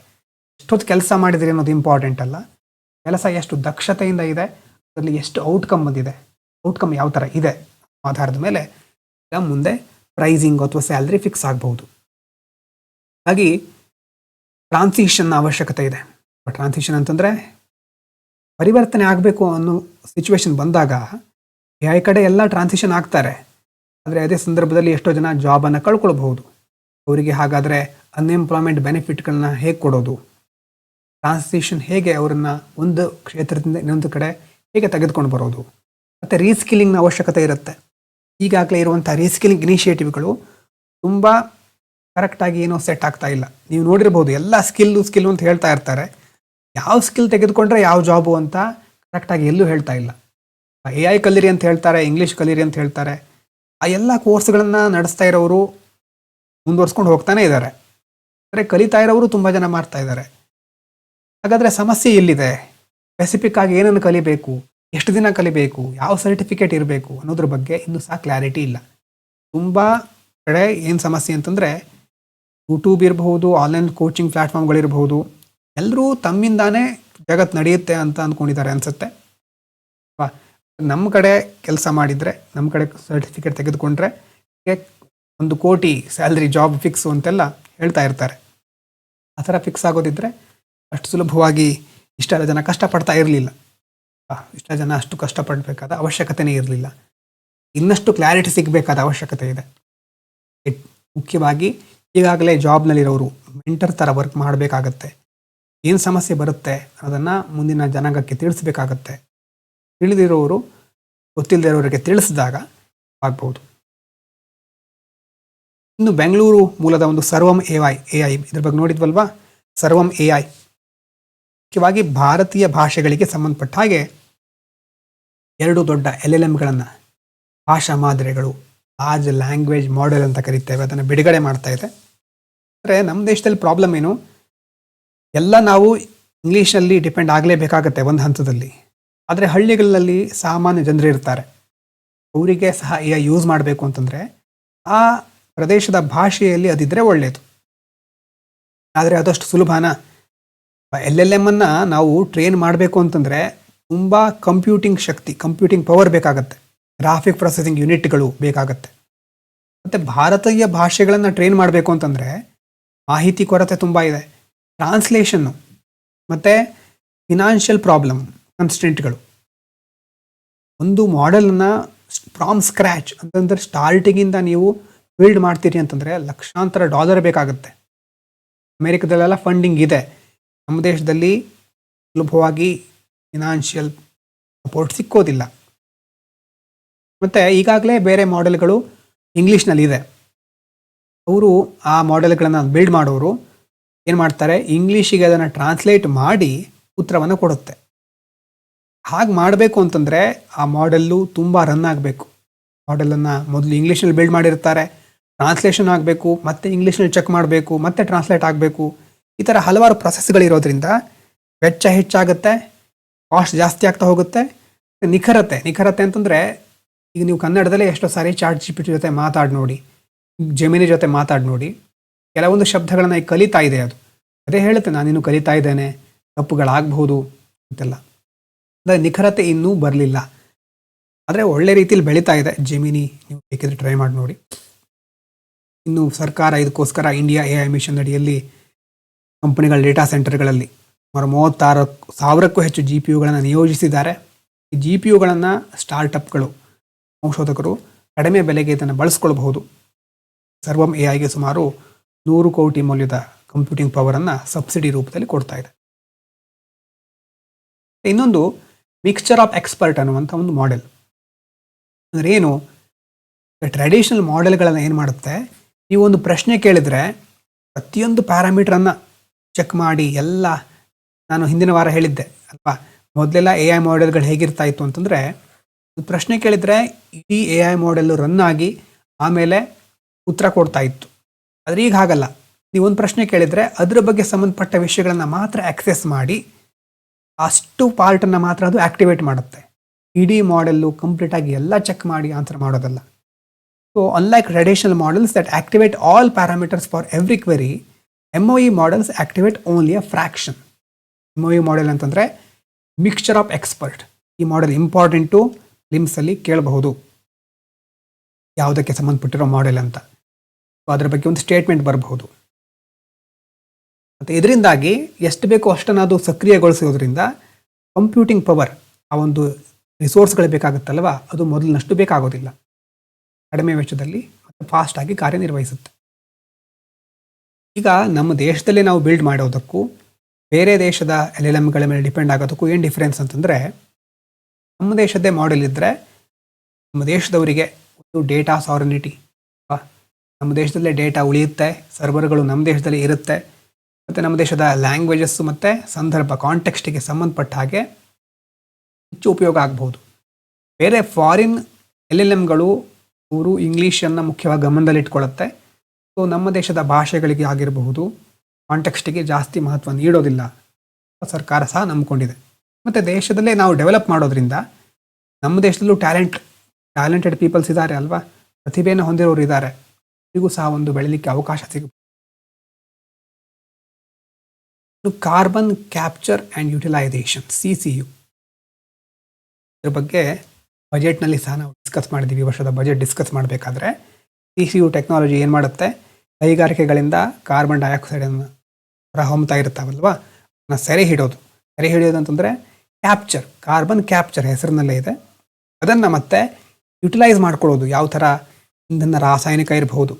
ಎಷ್ಟೊತ್ತು ಕೆಲಸ ಮಾಡಿದ್ರಿ ಅನ್ನೋದು ಇಂಪಾರ್ಟೆಂಟ್ ಅಲ್ಲ, ಕೆಲಸ ಎಷ್ಟು ದಕ್ಷತೆಯಿಂದ ಇದೆ, ಅದರಲ್ಲಿ ಎಷ್ಟು ಔಟ್ಕಮ್ ಬಂದಿದೆ, ಔಟ್ಕಮ್ ಯಾವ ಥರ ಇದೆ ಆಧಾರದ ಮೇಲೆ ಈಗ ಮುಂದೆ ಪ್ರೈಸಿಂಗ್ ಅಥವಾ ಸ್ಯಾಲ್ರಿ ಫಿಕ್ಸ್ ಆಗಬಹುದು. ಹಾಗಾಗಿ ಟ್ರಾನ್ಸಿಷನ್ನ ಅವಶ್ಯಕತೆ ಇದೆ. ಟ್ರಾನ್ಸಿಷನ್ ಅಂತಂದರೆ ಪರಿವರ್ತನೆ ಆಗಬೇಕು ಅನ್ನೋ ಸಿಚುವೇಶನ್ ಬಂದಾಗ ಎ ಐ ಕಡೆ ಎಲ್ಲ ಟ್ರಾನ್ಸಿಷನ್ ಆಗ್ತಾರೆ. ಆದರೆ ಅದೇ ಸಂದರ್ಭದಲ್ಲಿ ಎಷ್ಟೋ ಜನ ಜಾಬನ್ನು ಕಳ್ಕೊಳ್ಬಹುದು. ಅವರಿಗೆ ಹಾಗಾದರೆ ಅನ್ಎಂಪ್ಲಾಯ್ಮೆಂಟ್ ಬೆನಿಫಿಟ್ಗಳನ್ನ ಹೇಗೆ ಕೊಡೋದು, ಟ್ರಾನ್ಸಿಷನ್ ಹೇಗೆ ಅವರನ್ನು ಒಂದು ಕ್ಷೇತ್ರದಿಂದ ಇನ್ನೊಂದು ಕಡೆ ಹೇಗೆ ತೆಗೆದುಕೊಂಡು ಬರೋದು, ಮತ್ತು ರೀಸ್ಕಿಲ್ಲಿಂಗ್ನ ಅವಶ್ಯಕತೆ ಇರುತ್ತೆ. ಈಗಾಗಲೇ ಇರುವಂಥ ರೀಸ್ಕಿಲ್ಲಿಂಗ್ ಇನಿಷಿಯೇಟಿವ್ಗಳು ತುಂಬ ಕರೆಕ್ಟಾಗಿ ಏನೋ ಸೆಟ್ ಆಗ್ತಾ ಇಲ್ಲ. ನೀವು ನೋಡಿರ್ಬೋದು, ಎಲ್ಲ ಸ್ಕಿಲ್ಲು ಅಂತ ಹೇಳ್ತಾ ಇರ್ತಾರೆ. ಯಾವ ಸ್ಕಿಲ್ ತೆಗೆದುಕೊಂಡ್ರೆ ಯಾವ ಜಾಬು ಅಂತ ಕರೆಕ್ಟಾಗಿ ಎಲ್ಲೂ ಹೇಳ್ತಾ ಇಲ್ಲ. ಎ ಐ ಕಲೀರಿ ಅಂತ ಹೇಳ್ತಾರೆ, ಇಂಗ್ಲೀಷ್ ಕಲೀರಿ ಅಂತ ಹೇಳ್ತಾರೆ. ಆ ಎಲ್ಲ ಕೋರ್ಸ್ಗಳನ್ನು ನಡೆಸ್ತಾ ಇರೋರು ಮುಂದುವರ್ಸ್ಕೊಂಡು ಹೋಗ್ತಾನೆ ಇದ್ದಾರೆ. ಅಂದರೆ ಕಲಿತಾ ಇರೋರು ತುಂಬ ಜನ ಮಾಡ್ತಾ ಇದ್ದಾರೆ. ಹಾಗಾದರೆ ಸಮಸ್ಯೆ ಎಲ್ಲಿದೆ? ಸ್ಪೆಸಿಫಿಕ್ ಆಗಿ ಏನನ್ನು ಕಲಿಬೇಕು, ಎಷ್ಟು ದಿನ ಕಲಿಬೇಕು, ಯಾವ ಸರ್ಟಿಫಿಕೇಟ್ ಇರಬೇಕು ಅನ್ನೋದ್ರ ಬಗ್ಗೆ ಇನ್ನೂ ಸಹ ಕ್ಲಾರಿಟಿ ಇಲ್ಲ. ತುಂಬ ಕಡೆ ಏನು ಸಮಸ್ಯೆ ಅಂತಂದರೆ, ಯೂಟ್ಯೂಬ್ ಇರಬಹುದು, ಆನ್ಲೈನ್ ಕೋಚಿಂಗ್ ಪ್ಲ್ಯಾಟ್ಫಾರ್ಮ್ಗಳಿರಬಹುದು, ಎಲ್ಲರೂ ತಮ್ಮಿಂದಾನೇ ಜಗತ್ತು ನಡೆಯುತ್ತೆ ಅಂತ ಅಂದ್ಕೊಂಡಿದ್ದಾರೆ ಅನಿಸುತ್ತೆ. ನಮ್ಮ ಕಡೆ ಕೆಲಸ ಮಾಡಿದರೆ, ನಮ್ಮ ಕಡೆ ಸರ್ಟಿಫಿಕೇಟ್ ತೆಗೆದುಕೊಂಡ್ರೆ 1 ಕೋಟಿ ಸ್ಯಾಲ್ರಿ, ಜಾಬ್ ಫಿಕ್ಸು ಅಂತೆಲ್ಲ ಹೇಳ್ತಾ ಇರ್ತಾರೆ. ಆ ಥರ ಫಿಕ್ಸ್ ಆಗೋದಿದ್ದರೆ ಅಷ್ಟು ಸುಲಭವಾಗಿ ಇಷ್ಟೆಲ್ಲ ಜನ ಕಷ್ಟಪಡ್ತಾ ಇರಲಿಲ್ಲ. ಇಷ್ಟ ಜನ ಅಷ್ಟು ಕಷ್ಟಪಡಬೇಕಾದ ಅವಶ್ಯಕತೆಯೇ ಇರಲಿಲ್ಲ. ಇನ್ನಷ್ಟು ಕ್ಲಾರಿಟಿ ಸಿಗಬೇಕಾದ ಅವಶ್ಯಕತೆ ಇದೆ. ಮುಖ್ಯವಾಗಿ ಈಗಾಗಲೇ ಜಾಬ್ನಲ್ಲಿರೋರು ಮೆಂಟರ್ ಥರ ವರ್ಕ್ ಮಾಡಬೇಕಾಗತ್ತೆ. ಏನು ಸಮಸ್ಯೆ ಬರುತ್ತೆ ಅದನ್ನು ಮುಂದಿನ ಜನಾಂಗಕ್ಕೆ ತಿಳಿಸ್ಬೇಕಾಗತ್ತೆ. ತಿಳಿದಿರೋರು ಗೊತ್ತಿಲ್ಲದೆ ಇರೋರಿಗೆ ತಿಳಿಸಿದಾಗ ಆಗ್ಬೋದು. ಇನ್ನು ಬೆಂಗಳೂರು ಮೂಲದ ಒಂದು ಸರ್ವಂ ಎ ಐ ಇದ್ರ ಬಗ್ಗೆ ನೋಡಿದ್ವಲ್ವಾ? ಸರ್ವಂ ಎ ಐ ಮುಖ್ಯವಾಗಿ ಭಾರತೀಯ ಭಾಷೆಗಳಿಗೆ ಸಂಬಂಧಪಟ್ಟ ಹಾಗೆ 2 ದೊಡ್ಡ LLMಗಳನ್ನು, ಭಾಷಾ ಮಾದರಿಗಳು, ಲಾರ್ಜ್ ಲ್ಯಾಂಗ್ವೇಜ್ ಮಾಡೆಲ್ ಅಂತ ಕರಿತೇವೆ, ಅದನ್ನು ಬಿಡುಗಡೆ ಮಾಡ್ತಾ ಇದೆ. ಅಂದರೆ ನಮ್ಮ ದೇಶದಲ್ಲಿ ಪ್ರಾಬ್ಲಮ್ ಏನು? ಎಲ್ಲ ನಾವು ಇಂಗ್ಲೀಷಲ್ಲಿ ಡಿಪೆಂಡ್ ಆಗಲೇಬೇಕಾಗತ್ತೆ ಒಂದು ಹಂತದಲ್ಲಿ. ಆದರೆ ಹಳ್ಳಿಗಳಲ್ಲಿ ಸಾಮಾನ್ಯ ಜನರು ಇರ್ತಾರೆ, ಅವರಿಗೆ ಸಹ ಎ ಐ ಯೂಸ್ ಮಾಡಬೇಕು ಅಂತಂದರೆ ಆ ಪ್ರದೇಶದ ಭಾಷೆಯಲ್ಲಿ ಅದಿದ್ದರೆ ಒಳ್ಳೆಯದು. ಆದರೆ ಅದಷ್ಟು ಸುಲಭನಾ? LLM ಅನ್ನು ನಾವು ಟ್ರೈನ್ ಮಾಡಬೇಕು ಅಂತಂದರೆ ತುಂಬ ಕಂಪ್ಯೂಟಿಂಗ್ ಪವರ್ ಬೇಕಾಗತ್ತೆ, ಗ್ರಾಫಿಕ್ ಪ್ರೊಸೆಸಿಂಗ್ ಯೂನಿಟ್ಗಳು ಬೇಕಾಗತ್ತೆ. ಮತ್ತು ಭಾರತೀಯ ಭಾಷೆಗಳನ್ನು ಟ್ರೈನ್ ಮಾಡಬೇಕು ಅಂತಂದರೆ ಮಾಹಿತಿ ಕೊರತೆ ತುಂಬ ಇದೆ, ಟ್ರಾನ್ಸ್ಲೇಷನ್ನು ಮತ್ತು ಫಿನಾನ್ಷಿಯಲ್ ಪ್ರಾಬ್ಲಮ್, ಕನ್ಸ್ಟೆಂಟ್ಗಳು. ಒಂದು ಮಾಡೆಲನ್ನು ಫ್ರಾಮ್ ಸ್ಕ್ರ್ಯಾಚ್ ಅಂತಂದರೆ ಸ್ಟಾರ್ಟಿಗಿಂದ ನೀವು ಬಿಲ್ಡ್ ಮಾಡ್ತೀರಿ ಅಂತಂದರೆ ಲಕ್ಷಾಂತರ ಡಾಲರ್ ಬೇಕಾಗುತ್ತೆ. ಅಮೇರಿಕದಲ್ಲೆಲ್ಲ ಫಂಡಿಂಗ್ ಇದೆ, ನಮ್ಮ ದೇಶದಲ್ಲಿ ಸುಲಭವಾಗಿ ಫಿನಾನ್ಷಿಯಲ್ ಸಪೋರ್ಟ್ ಸಿಕ್ಕೋದಿಲ್ಲ. ಮತ್ತು ಈಗಾಗಲೇ ಬೇರೆ ಮಾಡೆಲ್ಗಳು ಇಂಗ್ಲೀಷ್ನಲ್ಲಿದೆ. ಅವರು ಆ ಮಾಡೆಲ್ಗಳನ್ನು ಬಿಲ್ಡ್ ಮಾಡೋರು ಏನು ಮಾಡ್ತಾರೆ, ಇಂಗ್ಲೀಷಿಗೆ ಅದನ್ನು ಟ್ರಾನ್ಸ್ಲೇಟ್ ಮಾಡಿ ಉತ್ತರವನ್ನು ಕೊಡುತ್ತೆ. ಹಾಗೆ ಮಾಡಬೇಕು ಅಂತಂದರೆ ಆ ಮಾಡೆಲ್ಲು ತುಂಬ ರನ್ ಆಗಬೇಕು. ಮಾಡೆಲನ್ನು ಮೊದಲು ಇಂಗ್ಲೀಷಲ್ಲಿ ಬಿಲ್ಡ್ ಮಾಡಿರ್ತಾರೆ, ಟ್ರಾನ್ಸ್ಲೇಷನ್ ಆಗಬೇಕು, ಮತ್ತೆ ಇಂಗ್ಲೀಷ್ನಲ್ಲಿ ಚೆಕ್ ಮಾಡಬೇಕು, ಮತ್ತೆ ಟ್ರಾನ್ಸ್ಲೇಟ್ ಆಗಬೇಕು. ಈ ಥರ ಹಲವಾರು ಪ್ರೊಸೆಸ್ಗಳಿರೋದ್ರಿಂದ ವೆಚ್ಚ ಹೆಚ್ಚಾಗುತ್ತೆ, ಕಾಸ್ಟ್ ಜಾಸ್ತಿ ಆಗ್ತಾ ಹೋಗುತ್ತೆ. ನಿಖರತೆ ಅಂತಂದರೆ ಈಗ ನೀವು ಕನ್ನಡದಲ್ಲೇ ಎಷ್ಟೋ ಸಾರಿ ಚಾಟ್ GPT ಜೊತೆ ಮಾತಾಡಿ ನೋಡಿ, ಜೆಮಿನಿ ಜೊತೆ ಮಾತಾಡಿ ನೋಡಿ, ಕೆಲವೊಂದು ಶಬ್ದಗಳನ್ನು ಈಗ ಕಲಿತಾ ಇದೆ. ಅದೇ ಹೇಳುತ್ತೆ, ನಾನಿನ್ನು ಕಲಿತಾ ಇದ್ದೇನೆ, ತಪ್ಪುಗಳಾಗಬಹುದು ಅಂತೆಲ್ಲ. ಅಂದರೆ ನಿಖರತೆ ಇನ್ನೂ ಬರಲಿಲ್ಲ, ಆದರೆ ಒಳ್ಳೆ ರೀತಿಯಲ್ಲಿ ಬೆಳೀತಾ ಇದೆ ಜೆಮಿನಿ. ನೀವು ಬೇಕಿದ್ರೆ ಟ್ರೈ ಮಾಡಿ ನೋಡಿ. ಇನ್ನು ಸರ್ಕಾರ ಇದಕ್ಕೋಸ್ಕರ ಇಂಡಿಯಾ AI ಮಿಷನ್ ಅಡಿಯಲ್ಲಿ ಕಂಪನಿಗಳ ಡೇಟಾ ಸೆಂಟರ್ಗಳಲ್ಲಿ ಸುಮಾರು 36,000ಕ್ಕೂ ಹೆಚ್ಚು GPUಗಳನ್ನು ನಿಯೋಜಿಸಿದ್ದಾರೆ. ಈ GPUಗಳನ್ನು ಸ್ಟಾರ್ಟಪ್ಗಳು, ಸಂಶೋಧಕರು ಕಡಿಮೆ ಬೆಲೆಗೆ ಇದನ್ನು ಬಳಸ್ಕೊಳ್ಬಹುದು. ಸರ್ವಂ AIಗೆ ಸುಮಾರು 100 ಕೋಟಿ ಮೌಲ್ಯದ ಕಂಪ್ಯೂಟಿಂಗ್ ಪವರನ್ನು ಸಬ್ಸಿಡಿ ರೂಪದಲ್ಲಿ ಕೊಡ್ತಾ ಇದೆ. ಇನ್ನೊಂದು ಮಿಕ್ಸ್ಚರ್ ಆಫ್ ಎಕ್ಸ್ಪರ್ಟ್ ಅನ್ನುವಂಥ ಒಂದು ಮಾಡೆಲ್. ಅಂದರೆ ಏನು, ಟ್ರೆಡಿಷನಲ್ ಮಾಡೆಲ್ಗಳನ್ನು ಏನು ಮಾಡುತ್ತೆ, ನೀವು ಒಂದು ಪ್ರಶ್ನೆ ಕೇಳಿದರೆ ಪ್ರತಿಯೊಂದು ಪ್ಯಾರಾಮೀಟ್ರನ್ನು ಚೆಕ್ ಮಾಡಿ ಎಲ್ಲ, ನಾನು ಹಿಂದಿನ ವಾರ ಹೇಳಿದ್ದೆ ಅಲ್ವಾ, ಮೊದಲೆಲ್ಲ AI ಮಾಡೆಲ್ಗಳು ಹೇಗಿರ್ತಾ ಇತ್ತು ಅಂತಂದರೆ, ಪ್ರಶ್ನೆ ಕೇಳಿದರೆ ಇಡೀ AI ಮಾಡೆಲ್ಲು ರನ್ ಆಗಿ ಆಮೇಲೆ ಉತ್ತರ ಕೊಡ್ತಾ ಇತ್ತು. ಆದರೆ ಈಗ ಹಾಗಲ್ಲ. ನೀವೊಂದು ಪ್ರಶ್ನೆ ಕೇಳಿದರೆ ಅದರ ಬಗ್ಗೆ ಸಂಬಂಧಪಟ್ಟ ವಿಷಯಗಳನ್ನು ಮಾತ್ರ ಆಕ್ಸೆಸ್ ಮಾಡಿ ಅಷ್ಟು ಪಾರ್ಟನ್ನು ಮಾತ್ರ ಅದು ಆಕ್ಟಿವೇಟ್ ಮಾಡುತ್ತೆ. ಇಡೀ ಮಾಡೆಲ್ಲು ಕಂಪ್ಲೀಟಾಗಿ ಎಲ್ಲ ಚೆಕ್ ಮಾಡಿ ಆನ್ಸರ್ ಮಾಡೋದಲ್ಲ. So unlike traditional models that activate all parameters for every query, MOE models activate only a fraction. MOE model ಅಂತಂದರೆ ಮಿಕ್ಸ್ಚರ್ ಆಫ್ ಎಕ್ಸ್ಪರ್ಟ್. ಈ ಮಾಡೆಲ್ ಇಂಪಾರ್ಟೆಂಟು, ಲಿಮ್ಸಲ್ಲಿ ಕೇಳಬಹುದು ಯಾವುದಕ್ಕೆ ಸಂಬಂಧಪಟ್ಟಿರೋ ಮಾಡೆಲ್ ಅಂತ. ಸೊ ಅದರ ಬಗ್ಗೆ ಒಂದು ಸ್ಟೇಟ್ಮೆಂಟ್ ಬರಬಹುದು. ಮತ್ತು ಇದರಿಂದಾಗಿ ಎಷ್ಟು ಬೇಕೋ ಅಷ್ಟನ್ನು ಅದು ಸಕ್ರಿಯಗೊಳಿಸೋದ್ರಿಂದ ಕಂಪ್ಯೂಟಿಂಗ್ ಪವರ್, ಆ ಒಂದು ರಿಸೋರ್ಸ್ಗಳು ಬೇಕಾಗುತ್ತಲ್ವ, ಅದು ಮೊದಲಿನಷ್ಟು ಬೇಕಾಗೋದಿಲ್ಲ. ಕಡಿಮೆ ವೆಚ್ಚದಲ್ಲಿ ಮತ್ತು ಫಾಸ್ಟಾಗಿ ಕಾರ್ಯನಿರ್ವಹಿಸುತ್ತೆ. ಈಗ ನಮ್ಮ ದೇಶದಲ್ಲಿ ನಾವು ಬಿಲ್ಡ್ ಮಾಡೋದಕ್ಕೂ ಬೇರೆ ದೇಶದ LLMಗಳ ಮೇಲೆ ಡಿಪೆಂಡ್ ಆಗೋದಕ್ಕೂ ಏನು ಡಿಫ್ರೆನ್ಸ್ ಅಂತಂದರೆ, ನಮ್ಮ ದೇಶದ್ದೇ ಮಾಡೆಲ್ ಇದ್ದರೆ ನಮ್ಮ ದೇಶದವರಿಗೆ ಒಂದು ಡೇಟಾ ಸಾವರ್ನಿಟಿ, ನಮ್ಮ ದೇಶದಲ್ಲೇ ಡೇಟಾ ಉಳಿಯುತ್ತೆ, ಸರ್ವರ್ಗಳು ನಮ್ಮ ದೇಶದಲ್ಲಿ ಇರುತ್ತೆ, ಮತ್ತು ನಮ್ಮ ದೇಶದ ಲ್ಯಾಂಗ್ವೇಜಸ್ಸು ಮತ್ತು ಸಂದರ್ಭ ಕಾಂಟೆಕ್ಸ್ಟಿಗೆ ಸಂಬಂಧಪಟ್ಟ ಹಾಗೆ ಹೆಚ್ಚು ಉಪಯೋಗ ಆಗ್ಬೋದು. ಬೇರೆ ಫಾರಿನ್ LLMಗಳು ಅವರು ಇಂಗ್ಲೀಷನ್ನು ಮುಖ್ಯವಾಗಿ ಗಮನದಲ್ಲಿಟ್ಕೊಳ್ಳುತ್ತೆ. ಸೊ ನಮ್ಮ ದೇಶದ ಭಾಷೆಗಳಿಗೆ ಆಗಿರಬಹುದು, ಕಾಂಟೆಕ್ಸ್ಟಿಗೆ ಜಾಸ್ತಿ ಮಹತ್ವ ನೀಡೋದಿಲ್ಲ. ಸರ್ಕಾರ ಸಹ ನಂಬಿಕೊಂಡಿದೆ. ಮತ್ತು ದೇಶದಲ್ಲೇ ನಾವು ಡೆವಲಪ್ ಮಾಡೋದ್ರಿಂದ ನಮ್ಮ ದೇಶದಲ್ಲೂ ಟ್ಯಾಲೆಂಟೆಡ್ ಪೀಪಲ್ಸ್ ಇದ್ದಾರೆ ಅಲ್ವಾ, ಪ್ರತಿಭೆಯನ್ನು ಹೊಂದಿರೋರು ಇದ್ದಾರೆ, ಇವರಿಗೂ ಸಹ ಒಂದು ಬೆಳೀಲಿಕ್ಕೆ ಅವಕಾಶ ಸಿಗುತ್ತೆ. Carbon capture and utilisation, CCU, ಇದ್ರ ಬಗ್ಗೆ ಬಜೆಟ್ನಲ್ಲಿ ಸಹ ನಾವು ಡಿಸ್ಕಸ್ ಮಾಡಿದ್ದೀವಿ. ಈ ವರ್ಷದ ಬಜೆಟ್ ಡಿಸ್ಕಸ್ ಮಾಡಬೇಕಾದ್ರೆ CCU ಟೆಕ್ನಾಲಜಿ ಏನು ಮಾಡುತ್ತೆ, ಕೈಗಾರಿಕೆಗಳಿಂದ ಕಾರ್ಬನ್ ಡೈಆಕ್ಸೈಡನ್ನು ಹೊರಹೊಮ್ತಾ ಇರ್ತಾವಲ್ವ, ಅದನ್ನು ಸೆರೆ ಹಿಡಿಯೋದು ಅಂತಂದರೆ ಕ್ಯಾಪ್ಚರ್, ಕಾರ್ಬನ್ ಕ್ಯಾಪ್ಚರ್ ಹೆಸರಿನಲ್ಲೇ ಇದೆ. ಅದನ್ನು ಮತ್ತೆ ಯುಟಿಲೈಸ್ ಮಾಡ್ಕೊಳ್ಳೋದು. ಯಾವ ಥರ, ಇಂಧನ ರಾಸಾಯನಿಕ ಇರಬಹುದು,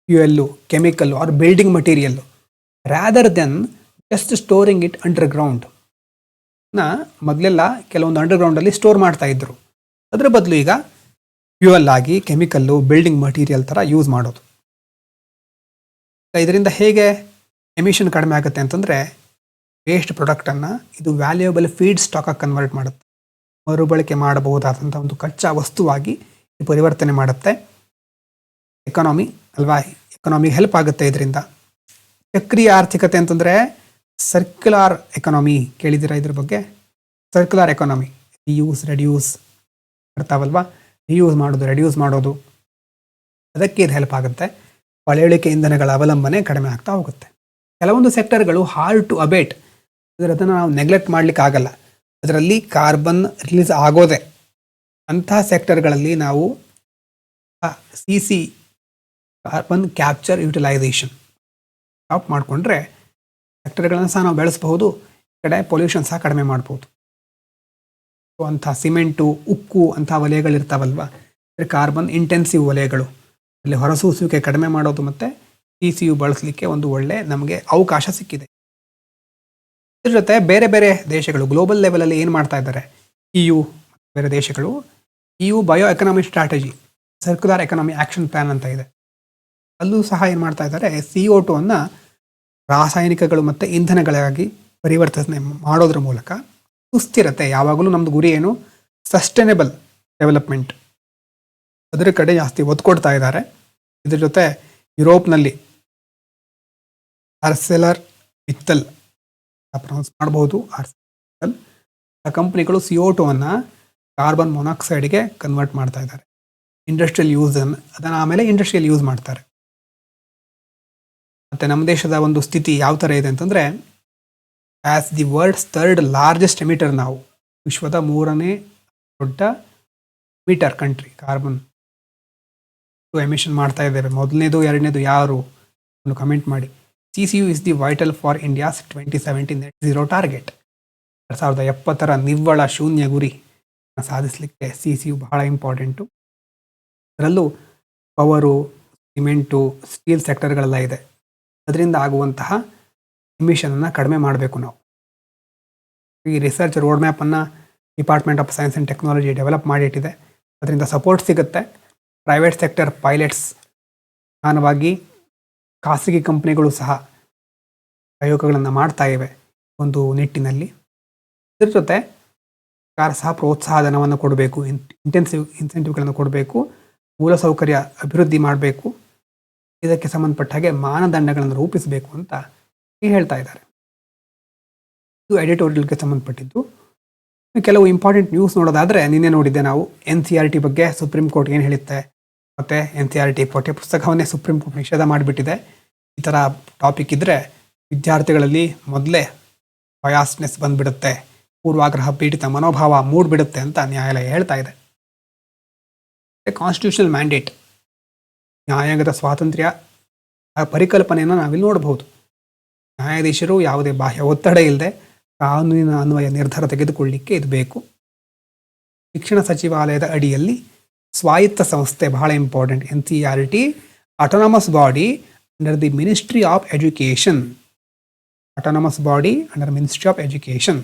fuel, chemical or building material, rather than just storing it underground. ಮೊದಲೆಲ್ಲ ಕೆಲವೊಂದು ಅಂಡರ್ಗ್ರೌಂಡಲ್ಲಿ ಸ್ಟೋರ್ ಮಾಡ್ತಾ ಇದ್ರು, ಅದರ ಬದಲು ಈಗ ಫ್ಯೂಯಲ್ ಆಗಿ ಕೆಮಿಕಲ್ಲು, ಬಿಲ್ಡಿಂಗ್ ಮಟೀರಿಯಲ್ ಥರ ಯೂಸ್ ಮಾಡೋದು. ಇದರಿಂದ ಹೇಗೆ ಎಮಿಷನ್ ಕಡಿಮೆ ಆಗುತ್ತೆ ಅಂತಂದರೆ, ವೇಸ್ಟ್ ಪ್ರಾಡಕ್ಟನ್ನು ಇದು ವ್ಯಾಲ್ಯೂಯಬಲ್ ಫೀಡ್ ಸ್ಟಾಕಾಗಿ ಕನ್ವರ್ಟ್ ಮಾಡುತ್ತೆ. ಮರುಬಳಕೆ ಮಾಡಬಹುದಾದಂಥ ಒಂದು ಕಚ್ಚಾ ವಸ್ತುವಾಗಿ ಪರಿವರ್ತನೆ ಮಾಡುತ್ತೆ. ಎಕಾನಮಿಗೆ ಹೆಲ್ಪ್ ಆಗುತ್ತೆ ಇದರಿಂದ. ಚಕ್ರೀಯ ಆರ್ಥಿಕತೆ ಅಂತಂದರೆ ಸರ್ಕ್ಯುಲರ್ ಎಕಾನಮಿ, ಕೇಳಿದ್ದೀರಾ ಇದ್ರ ಬಗ್ಗೆ? ಸರ್ಕ್ಯುಲರ್ ಎಕಾನಮಿ, ರಿಡ್ಯೂಸ್ ಬರ್ತಾವಲ್ವಾ, ರಿಡ್ಯೂಸ್ ಮಾಡೋದು, ಅದಕ್ಕೆ ಇದು ಹೆಲ್ಪ್ ಆಗುತ್ತೆ. ಪಳೆಯುಳಿಕೆ ಇಂಧನಗಳ ಅವಲಂಬನೆ ಕಡಿಮೆ ಆಗ್ತಾ ಹೋಗುತ್ತೆ. ಕೆಲವೊಂದು ಸೆಕ್ಟರ್ಗಳು ಹಾರ್ಡ್ ಟು ಅಬೇಟ್, ಅದನ್ನು ನಾವು ನೆಗ್ಲೆಕ್ಟ್ ಮಾಡಲಿಕ್ಕೆ ಆಗಲ್ಲ, ಅದರಲ್ಲಿ ಕಾರ್ಬನ್ ರಿಲೀಸ್ ಆಗೋದೆ. ಅಂತಹ ಸೆಕ್ಟರ್ಗಳಲ್ಲಿ ನಾವು CC, carbon capture utilisation stop ಮಾಡಿಕೊಂಡ್ರೆ ಸೆಕ್ಟರ್ಗಳನ್ನು ಸಹ ನಾವು ಬೆಳೆಸಬಹುದು, ಈ ಕಡೆ ಪೊಲ್ಯೂಷನ್ ಸಹ ಕಡಿಮೆ ಮಾಡ್ಬೋದು. ಅಂಥ ಸಿಮೆಂಟು, ಉಕ್ಕು ಅಂಥ ವಲಯಗಳಿರ್ತಾವಲ್ವ, ಕಾರ್ಬನ್ ಇಂಟೆನ್ಸಿವ್ ವಲಯಗಳು, ಅಲ್ಲಿ ಹೊರಸೂಸುವಿಕೆ ಕಡಿಮೆ ಮಾಡೋದು ಮತ್ತು CCU ಬಳಸಲಿಕ್ಕೆ ಒಂದು ಒಳ್ಳೆ ನಮಗೆ ಅವಕಾಶ ಸಿಕ್ಕಿದೆ. ಇದ್ರ ಜೊತೆ ಬೇರೆ ಬೇರೆ ದೇಶಗಳು ಗ್ಲೋಬಲ್ ಲೆವೆಲಲ್ಲಿ ಏನು ಮಾಡ್ತಾ ಇದ್ದಾರೆ, EU ಬೇರೆ ದೇಶಗಳು, EU bio economy strategy, circular economy action plan ಅಂತ ಇದೆ. ಅಲ್ಲೂ ಸಹ ಏನು ಮಾಡ್ತಾ ಇದ್ದಾರೆ, CO2 ರಾಸಾಯನಿಕಗಳು ಮತ್ತು ಇಂಧನಗಳಾಗಿ ಪರಿವರ್ತನೆ ಮಾಡೋದ್ರ ಮೂಲಕ ಸುಸ್ಥಿರತೆ, ಯಾವಾಗಲೂ ನಮ್ದು ಗುರಿ ಏನು, ಸಸ್ಟೈನೇಬಲ್ ಡೆವಲಪ್ಮೆಂಟ್, ಅದರ ಕಡೆ ಜಾಸ್ತಿ ಒತ್ತು ಕೊಡ್ತಾ ಇದ್ದಾರೆ. ಇದ್ರ ಜೊತೆ ಯುರೋಪ್ನಲ್ಲಿ ಆರ್ಸೆಲರ್ ಮಿತ್ತಲ್ ಪ್ರೊನೌನ್ಸ್ ಮಾಡಬಹುದು, ಆರ್ಸೆಲರ್ ಆ ಕಂಪ್ನಿಗಳು CO2 ಅನ್ನು ಕಾರ್ಬನ್ ಮೊನಾಕ್ಸೈಡ್ಗೆ ಕನ್ವರ್ಟ್ ಮಾಡ್ತಾ ಇದ್ದಾರೆ. ಇಂಡಸ್ಟ್ರಿಯಲ್ ಯೂಸ್ ಅದನ್ನು ಆಮೇಲೆ ಇಂಡಸ್ಟ್ರಿಯಲ್ ಯೂಸ್ ಮಾಡ್ತಾರೆ. ಮತ್ತು ನಮ್ಮ ದೇಶದ ಒಂದು ಸ್ಥಿತಿ ಯಾವ ಥರ ಇದೆ ಅಂತಂದರೆ, as the world's third largest emitter, ನಾವು ವಿಶ್ವದ 3ನೇ ದೊಡ್ಡ ಎಮಿಟರ್ ಕಂಟ್ರಿ, ಕಾರ್ಬನ್ ಎಮಿಷನ್ ಮಾಡ್ತಾ ಇದ್ದೇವೆ. ಮೊದಲನೇದು ಎರಡನೇದು ಯಾರು ಒಂದು ಕಮೆಂಟ್ ಮಾಡಿ. CCU is the vital for India's 2070 net zero target. 2070 ನಿವ್ವಳ ಶೂನ್ಯ ಗುರಿ ಸಾಧಿಸಲಿಕ್ಕೆ CCU ಬಹಳ ಇಂಪಾರ್ಟೆಂಟು. ಅದರಲ್ಲೂ ಪವರು, ಸಿಮೆಂಟು, ಸ್ಟೀಲ್ ಸೆಕ್ಟರ್ಗಳೆಲ್ಲ ಇದೆ. ಅದರಿಂದ ಆಗುವಂತಹ ಎಮಿಷನನ್ನು ಕಡಿಮೆ ಮಾಡಬೇಕು ನಾವು. ಈ ರಿಸರ್ಚ್ ರೋಡ್ ಮ್ಯಾಪನ್ನು department of science and technology develop ಮಾಡಿಟ್ಟಿದೆ. ಅದರಿಂದ ಸಪೋರ್ಟ್ ಸಿಗುತ್ತೆ. ಪ್ರೈವೇಟ್ ಸೆಕ್ಟರ್ ಪೈಲಟ್ಸ್ ಪ್ರಧಾನವಾಗಿ ಖಾಸಗಿ ಕಂಪ್ನಿಗಳು ಸಹ ಪ್ರಯೋಗಗಳನ್ನು ಮಾಡ್ತಾ ಇವೆ ಒಂದು ನಿಟ್ಟಿನಲ್ಲಿ. ಇದರ ಜೊತೆ ಸರ್ಕಾರ ಸಹ ಪ್ರೋತ್ಸಾಹ ಧನವನ್ನು ಕೊಡಬೇಕು, ಇನ್ಸೆಂಟಿವ್ಗಳನ್ನು ಕೊಡಬೇಕು, ಮೂಲಸೌಕರ್ಯ ಅಭಿವೃದ್ಧಿ ಮಾಡಬೇಕು, ಇದಕ್ಕೆ ಸಂಬಂಧಪಟ್ಟ ಹಾಗೆ ಮಾನದಂಡಗಳನ್ನು ರೂಪಿಸಬೇಕು ಅಂತ ಹೇಳ್ತಾ ಇದ್ದಾರೆ. ಇದು ಎಡಿಟೋರಿಯಲ್ಗೆ ಸಂಬಂಧಪಟ್ಟಿದ್ದು. ಕೆಲವು ಇಂಪಾರ್ಟೆಂಟ್ ನ್ಯೂಸ್ ನೋಡೋದಾದರೆ, ನಿನ್ನೆ ನೋಡಿದ್ದೆ ನಾವು NCERT ಬಗ್ಗೆ ಸುಪ್ರೀಂ ಕೋರ್ಟ್ ಏನು ಹೇಳುತ್ತೆ, ಮತ್ತು NCERT ಪಠ್ಯ ಪುಸ್ತಕವನ್ನೇ ಸುಪ್ರೀಂ ಕೋರ್ಟ್ ನಿಷೇಧ ಮಾಡಿಬಿಟ್ಟಿದೆ. ಈ ಥರ ಟಾಪಿಕ್ ಇದ್ದರೆ ವಿದ್ಯಾರ್ಥಿಗಳಲ್ಲಿ ಮೊದಲೇ ಬಯಾಸ್ನೆಸ್ ಬಂದುಬಿಡುತ್ತೆ, ಪೂರ್ವಾಗ್ರಹ ಪೀಡಿತ ಮನೋಭಾವ ಮೂಡಿಬಿಡುತ್ತೆ ಅಂತ ನ್ಯಾಯಾಲಯ ಹೇಳ್ತಾ ಇದೆ. ಕಾನ್ಸ್ಟಿಟ್ಯೂಷನಲ್ ಮ್ಯಾಂಡೇಟ್, ನ್ಯಾಯಾಂಗದ ಸ್ವಾತಂತ್ರ್ಯ ಆ ಪರಿಕಲ್ಪನೆಯನ್ನು ನಾವಿಲ್ಲಿ ನೋಡಬಹುದು. ನ್ಯಾಯಾಧೀಶರು ಯಾವುದೇ ಬಾಹ್ಯ ಒತ್ತಡ ಇಲ್ಲದೆ ಕಾನೂನಿನ ಅನ್ವಯ ನಿರ್ಧಾರ ತೆಗೆದುಕೊಳ್ಳಲಿಕ್ಕೆ ಇದು ಬೇಕು. ಶಿಕ್ಷಣ ಸಚಿವಾಲಯದ ಅಡಿಯಲ್ಲಿ ಸ್ವಾಯತ್ತ ಸಂಸ್ಥೆ ಬಹಳ important. NCERT autonomous body under the ministry of education. Autonomous body under ministry of education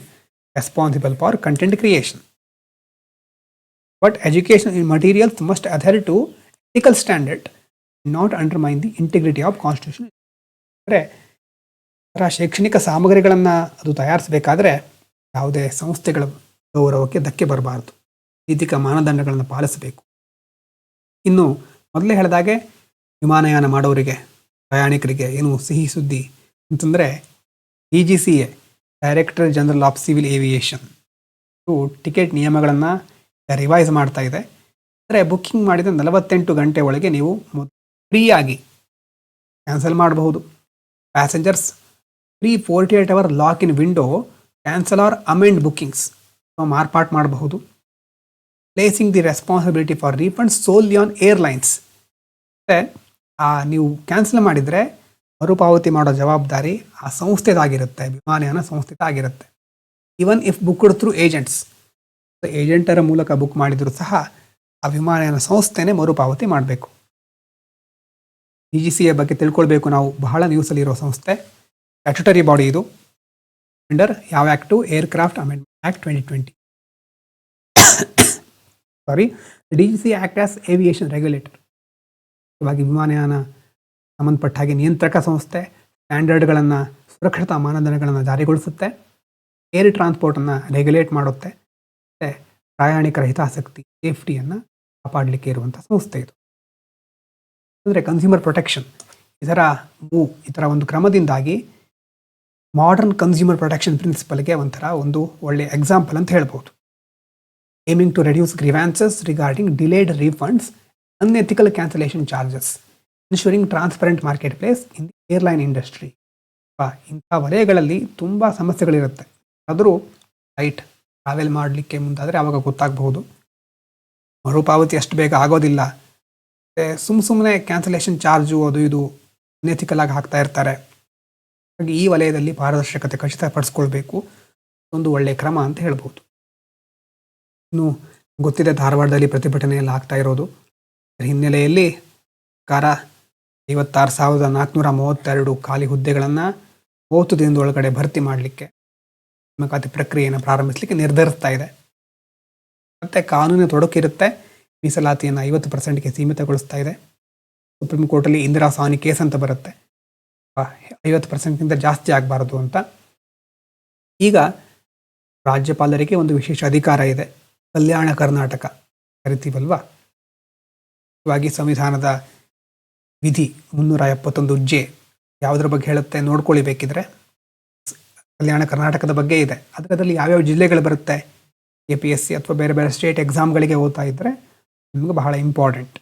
responsible for content creation. But education materials must adhere to ethical standard, not undermine the integrity of constitution. ಅಂದರೆ ಶೈಕ್ಷಣಿಕ ಸಾಮಗ್ರಿಗಳನ್ನು ಅದು ತಯಾರಿಸಬೇಕಾದ್ರೆ ಯಾವುದೇ ಸಂಸ್ಥೆಗಳ ಗೌರವಕ್ಕೆ ಧಕ್ಕೆ ಬರಬಾರ್ದು, ನೈತಿಕ ಮಾನದಂಡಗಳನ್ನು ಪಾಲಿಸಬೇಕು. ಇನ್ನು ಮೊದಲೇ ಹೇಳಿದಾಗೆ ವಿಮಾನಯಾನ ಮಾಡೋರಿಗೆ, ಪ್ರಯಾಣಿಕರಿಗೆ ಏನು ಸಿಹಿ ಸುದ್ದಿ ಅಂತಂದರೆ, DGCA director general of civil aviation ticket ನಿಯಮಗಳನ್ನು ರಿವೈಸ್ ಮಾಡ್ತಾ ಇದೆ. ಅಂದರೆ ಬುಕ್ಕಿಂಗ್ ಮಾಡಿದ 48 ಗಂಟೆ ಒಳಗೆ ನೀವು ಫ್ರೀಯಾಗಿ ಕ್ಯಾನ್ಸಲ್ ಮಾಡಬಹುದು. Passengers free 48 hour lock in window cancel or amend bookings ಮಾರ್ಪಾಟ್ ಮಾಡಬಹುದು. Placing the responsibility for refund solely on airlines. ಮತ್ತು ನೀವು ಕ್ಯಾನ್ಸಲ್ ಮಾಡಿದರೆ ಮರುಪಾವತಿ ಮಾಡೋ ಜವಾಬ್ದಾರಿ ಆ ಸಂಸ್ಥೆದಾಗಿರುತ್ತೆ, ವಿಮಾನಯಾನ ಸಂಸ್ಥೆದಾಗಿರುತ್ತೆ. Even if booked through agents, ಏಜೆಂಟರ ಮೂಲಕ ಬುಕ್ ಮಾಡಿದರೂ ಸಹ ಆ ವಿಮಾನಯಾನ ಸಂಸ್ಥೆನೇ ಮರುಪಾವತಿ ಮಾಡಬೇಕು. DGCA ಬಗ್ಗೆ ತಿಳ್ಕೊಳ್ಬೇಕು ನಾವು, ಬಹಳ ನ್ಯೂಸಲ್ಲಿರೋ ಸಂಸ್ಥೆ, ಸ್ಟ್ಯಾಟ್ಯುಟರಿ ಬಾಡಿ ಇದು. ಅಂಡರ್ ಯಾವ ಆ್ಯಕ್ಟು? Aircraft amendment act 2020. ಸಾರಿ, DGCA act as aviation regulator. ಇವಾಗ ವಿಮಾನಯಾನ ಸಂಬಂಧಪಟ್ಟ ಹಾಗೆ ನಿಯಂತ್ರಕ ಸಂಸ್ಥೆ, ಸ್ಟ್ಯಾಂಡರ್ಡ್ಗಳನ್ನು, ಸುರಕ್ಷತಾ ಮಾನದಂಡಗಳನ್ನು ಜಾರಿಗೊಳಿಸುತ್ತೆ, ಏರ್ ಟ್ರಾನ್ಸ್ಪೋರ್ಟನ್ನು ರೆಗ್ಯುಲೇಟ್ ಮಾಡುತ್ತೆ, ಮತ್ತು ಪ್ರಯಾಣಿಕರ ಹಿತಾಸಕ್ತಿ, ಸೇಫ್ಟಿಯನ್ನು ಕಾಪಾಡಲಿಕ್ಕೆ ಇರುವಂಥ ಸಂಸ್ಥೆ ಇದು. ಅಂದರೆ ಕನ್ಸ್ಯೂಮರ್ ಪ್ರೊಟೆಕ್ಷನ್ ಈ ಥರ ಒಂದು ಕ್ರಮದಿಂದಾಗಿ ಮಾಡರ್ನ್ ಕನ್ಸ್ಯೂಮರ್ ಪ್ರೊಟೆಕ್ಷನ್ ಪ್ರಿನ್ಸಿಪಲ್ಗೆ ಒಂದು ಒಳ್ಳೆಯ ಎಕ್ಸಾಂಪಲ್ ಅಂತ ಹೇಳ್ಬೋದು. Aiming to reduce grievances regarding delayed refunds, unethical cancellation charges, ensuring transparent market place in the airline industry. ಇಂಥ ವಲಯಗಳಲ್ಲಿ ತುಂಬ ಸಮಸ್ಯೆಗಳಿರುತ್ತೆ. ಆದರೂ ಫ್ಲೈಟ್ ಟ್ರಾವೆಲ್ ಮಾಡಲಿಕ್ಕೆ ಮುಂದಾದರೆ ಆವಾಗ ಗೊತ್ತಾಗಬಹುದು. ಮರುಪಾವತಿ ಅಷ್ಟು ಬೇಗ ಆಗೋದಿಲ್ಲ. ಸುಮ್ಮನೆ ಕ್ಯಾನ್ಸಲೇಷನ್ ಚಾರ್ಜು ಅದು ಇದು ಅನ್ಎಥಿಕಲ್ ಆಗಿ ಹಾಕ್ತಾ ಇರ್ತಾರೆ. ಹಾಗೆ ಈ ವಲಯದಲ್ಲಿ ಪಾರದರ್ಶಕತೆ ಖಚಿತಪಡಿಸ್ಕೊಳ್ಬೇಕು, ಒಂದು ಒಳ್ಳೆಯ ಕ್ರಮ ಅಂತ ಹೇಳ್ಬೋದು. ಇನ್ನು ಗೊತ್ತಿದೆ, ಧಾರವಾಡದಲ್ಲಿ ಪ್ರತಿಭಟನೆ ಎಲ್ಲ ಆಗ್ತಾ ಇರೋದು. ಹಿನ್ನೆಲೆಯಲ್ಲಿ ಸರ್ಕಾರ 56,432 ಖಾಲಿ ಹುದ್ದೆಗಳನ್ನು 30 ದಿನದೊಳಗಡೆ ಭರ್ತಿ ಮಾಡಲಿಕ್ಕೆ ನೇಮಕಾತಿ ಪ್ರಕ್ರಿಯೆಯನ್ನು ಪ್ರಾರಂಭಿಸಲಿಕ್ಕೆ ನಿರ್ಧರಿಸ್ತಾ ಇದೆ. ಮತ್ತು ಕಾನೂನಿನ ತೊಡಕಿರುತ್ತೆ, ಮೀಸಲಾತಿಯನ್ನು 50%ಗೆ ಸೀಮಿತಗೊಳಿಸ್ತಾ ಇದೆ. ಸುಪ್ರೀಂ ಕೋರ್ಟಲ್ಲಿ ಇಂದಿರಾ ಸಾನಿ ಕೇಸ್ ಅಂತ ಬರುತ್ತೆ, 50%ಗಿಂತ ಜಾಸ್ತಿ ಆಗಬಾರ್ದು ಅಂತ. ಈಗ ರಾಜ್ಯಪಾಲರಿಗೆ ಒಂದು ವಿಶೇಷ ಅಧಿಕಾರ ಇದೆ. ಕಲ್ಯಾಣ ಕರ್ನಾಟಕ ಕರಿತೀವಲ್ವಾ. ಇವಾಗಿ ಸಂವಿಧಾನದ ವಿಧಿ 371 ಯಾವುದ್ರ ಬಗ್ಗೆ ಹೇಳುತ್ತೆ ನೋಡ್ಕೊಳ್ಳಿ ಬೇಕಿದ್ರೆ. ಕಲ್ಯಾಣ ಕರ್ನಾಟಕದ ಬಗ್ಗೆ ಇದೆ. ಅದರಲ್ಲಿ ಯಾವ್ಯಾವ ಜಿಲ್ಲೆಗಳು ಬರುತ್ತೆ, APSC ಅಥವಾ ಬೇರೆ ಬೇರೆ ಸ್ಟೇಟ್ ಎಕ್ಸಾಮ್ಗಳಿಗೆ ಓದ್ತಾ ಇದ್ದರೆ ನಿಮ್ಗೆ ಬಹಳ ಇಂಪಾರ್ಟೆಂಟ್.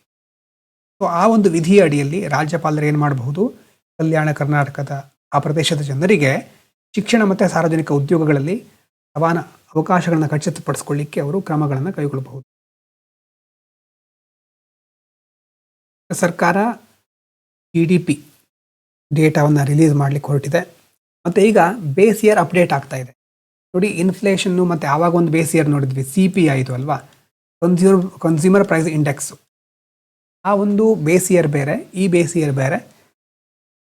ಸೊ ಆ ಒಂದು ವಿಧಿಯ ಅಡಿಯಲ್ಲಿ ರಾಜ್ಯಪಾಲರು ಏನು ಮಾಡಬಹುದು, ಕಲ್ಯಾಣ ಕರ್ನಾಟಕದ ಆ ಪ್ರದೇಶದ ಜನರಿಗೆ ಶಿಕ್ಷಣ ಮತ್ತು ಸಾರ್ವಜನಿಕ ಉದ್ಯೋಗಗಳಲ್ಲಿ ಸಮಾನ ಅವಕಾಶಗಳನ್ನು ಖಚಿತಪಡಿಸ್ಕೊಳ್ಳಿಕ್ಕೆ ಅವರು ಕ್ರಮಗಳನ್ನು ಕೈಗೊಳ್ಳಬಹುದು. ಸರ್ಕಾರ GDP ಡೇಟಾವನ್ನು ರಿಲೀಸ್ ಮಾಡಲಿಕ್ಕೆ ಹೊರಟಿದೆ. ಮತ್ತು ಈಗ ಬೇಸ್ ಇಯರ್ ಅಪ್ಡೇಟ್ ಆಗ್ತಾ ಇದೆ ನೋಡಿ. ಇನ್ಫ್ಲೇಷನ್ನು ಮತ್ತು ಆವಾಗ ಒಂದು ಬೇಸ್ ಇಯರ್ ನೋಡಿದ್ವಿ, CPI ಇದು ಅಲ್ವಾ, ಕನ್ಸ್ಯೂಮರ್ ಪ್ರೈಸ್ ಇಂಡೆಕ್ಸು. ಆ ಒಂದು ಬೇಸ್ ಇಯರ್ ಬೇರೆ, ಈ ಬೇಸ್ ಇಯರ್ ಬೇರೆ.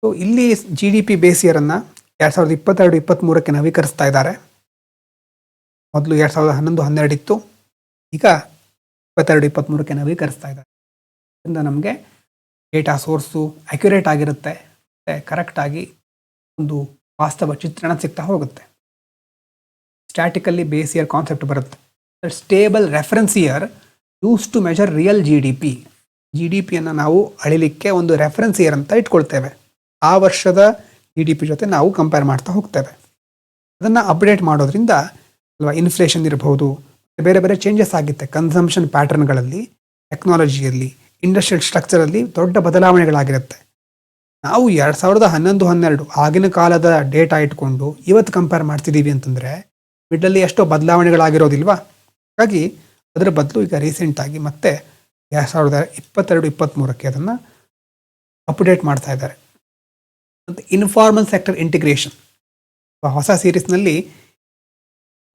ಸೊ ಇಲ್ಲಿ GDP ಬೇಸ್ ಇಯರನ್ನು 2022-23ಕ್ಕೆ ನವೀಕರಿಸ್ತಾ ಇದ್ದಾರೆ. ಮೊದಲು 2011-12 ಇತ್ತು, ಈಗ 22-23ಕ್ಕೆ ನವೀಕರಿಸ್ತಾ ಇದ್ದಾರೆ. ಇದರಿಂದ ನಮಗೆ ಡೇಟಾ ಸೋರ್ಸು ಅಕ್ಯುರೇಟ್ ಆಗಿರುತ್ತೆ ಮತ್ತು ಕರೆಕ್ಟಾಗಿ ಒಂದು ವಾಸ್ತವ ಚಿತ್ರಣ ಸಿಗ್ತಾ ಹೋಗುತ್ತೆ. ಸ್ಟ್ಯಾಟಿಕಲ್ಲಿ ಬೇಸ್ ಇಯರ್ ಕಾನ್ಸೆಪ್ಟ್ ಬರುತ್ತೆ. Stable reference year use to measure real GDPಯನ್ನು ನಾವು ಅಳಿಲಿಕ್ಕೆ ಒಂದು ರೆಫರೆನ್ಸ್ ಇಯರ್ ಅಂತ ಇಟ್ಕೊಳ್ತೇವೆ. ಆ ವರ್ಷದ GDP ಜೊತೆ ನಾವು ಕಂಪೇರ್ ಮಾಡ್ತಾ ಹೋಗ್ತೇವೆ. ಅದನ್ನು ಅಪ್ಡೇಟ್ ಮಾಡೋದ್ರಿಂದ ಅಲ್ವಾ, ಇನ್ಫ್ಲೇಷನ್ ಇರಬಹುದು, ಬೇರೆ ಬೇರೆ ಚೇಂಜಸ್ ಆಗುತ್ತೆ ಕನ್ಸಂಪ್ಷನ್ ಪ್ಯಾಟರ್ನ್ಗಳಲ್ಲಿ, ಟೆಕ್ನಾಲಜಿಯಲ್ಲಿ, ಇಂಡಸ್ಟ್ರಿಯಲ್ ಸ್ಟ್ರಕ್ಚರಲ್ಲಿ ದೊಡ್ಡ ಬದಲಾವಣೆಗಳಾಗಿರುತ್ತೆ. ನಾವು 2011-12 ಆಗಿನ ಕಾಲದ ಡೇಟಾ ಇಟ್ಕೊಂಡು ಇವತ್ತು ಕಂಪೇರ್ ಮಾಡ್ತಿದ್ದೀವಿ ಅಂತಂದರೆ ಮಿಡ್ಲಲ್ಲಿ ಎಷ್ಟೋ ಬದಲಾವಣೆಗಳಾಗಿರೋದಿಲ್ವಾ. ಹಾಗಾಗಿ ಅದರ ಬದಲು ಈಗ ರೀಸೆಂಟಾಗಿ ಮತ್ತೆ 2022-23ಕ್ಕೆ ಅದನ್ನು ಅಪ್ಡೇಟ್ ಮಾಡ್ತಾ ಇದ್ದಾರೆ. ಮತ್ತು ಇನ್ಫಾರ್ಮಲ್ ಸೆಕ್ಟರ್ ಇಂಟಿಗ್ರೇಷನ್ ಹೊಸ ಸೀರೀಸ್ನಲ್ಲಿ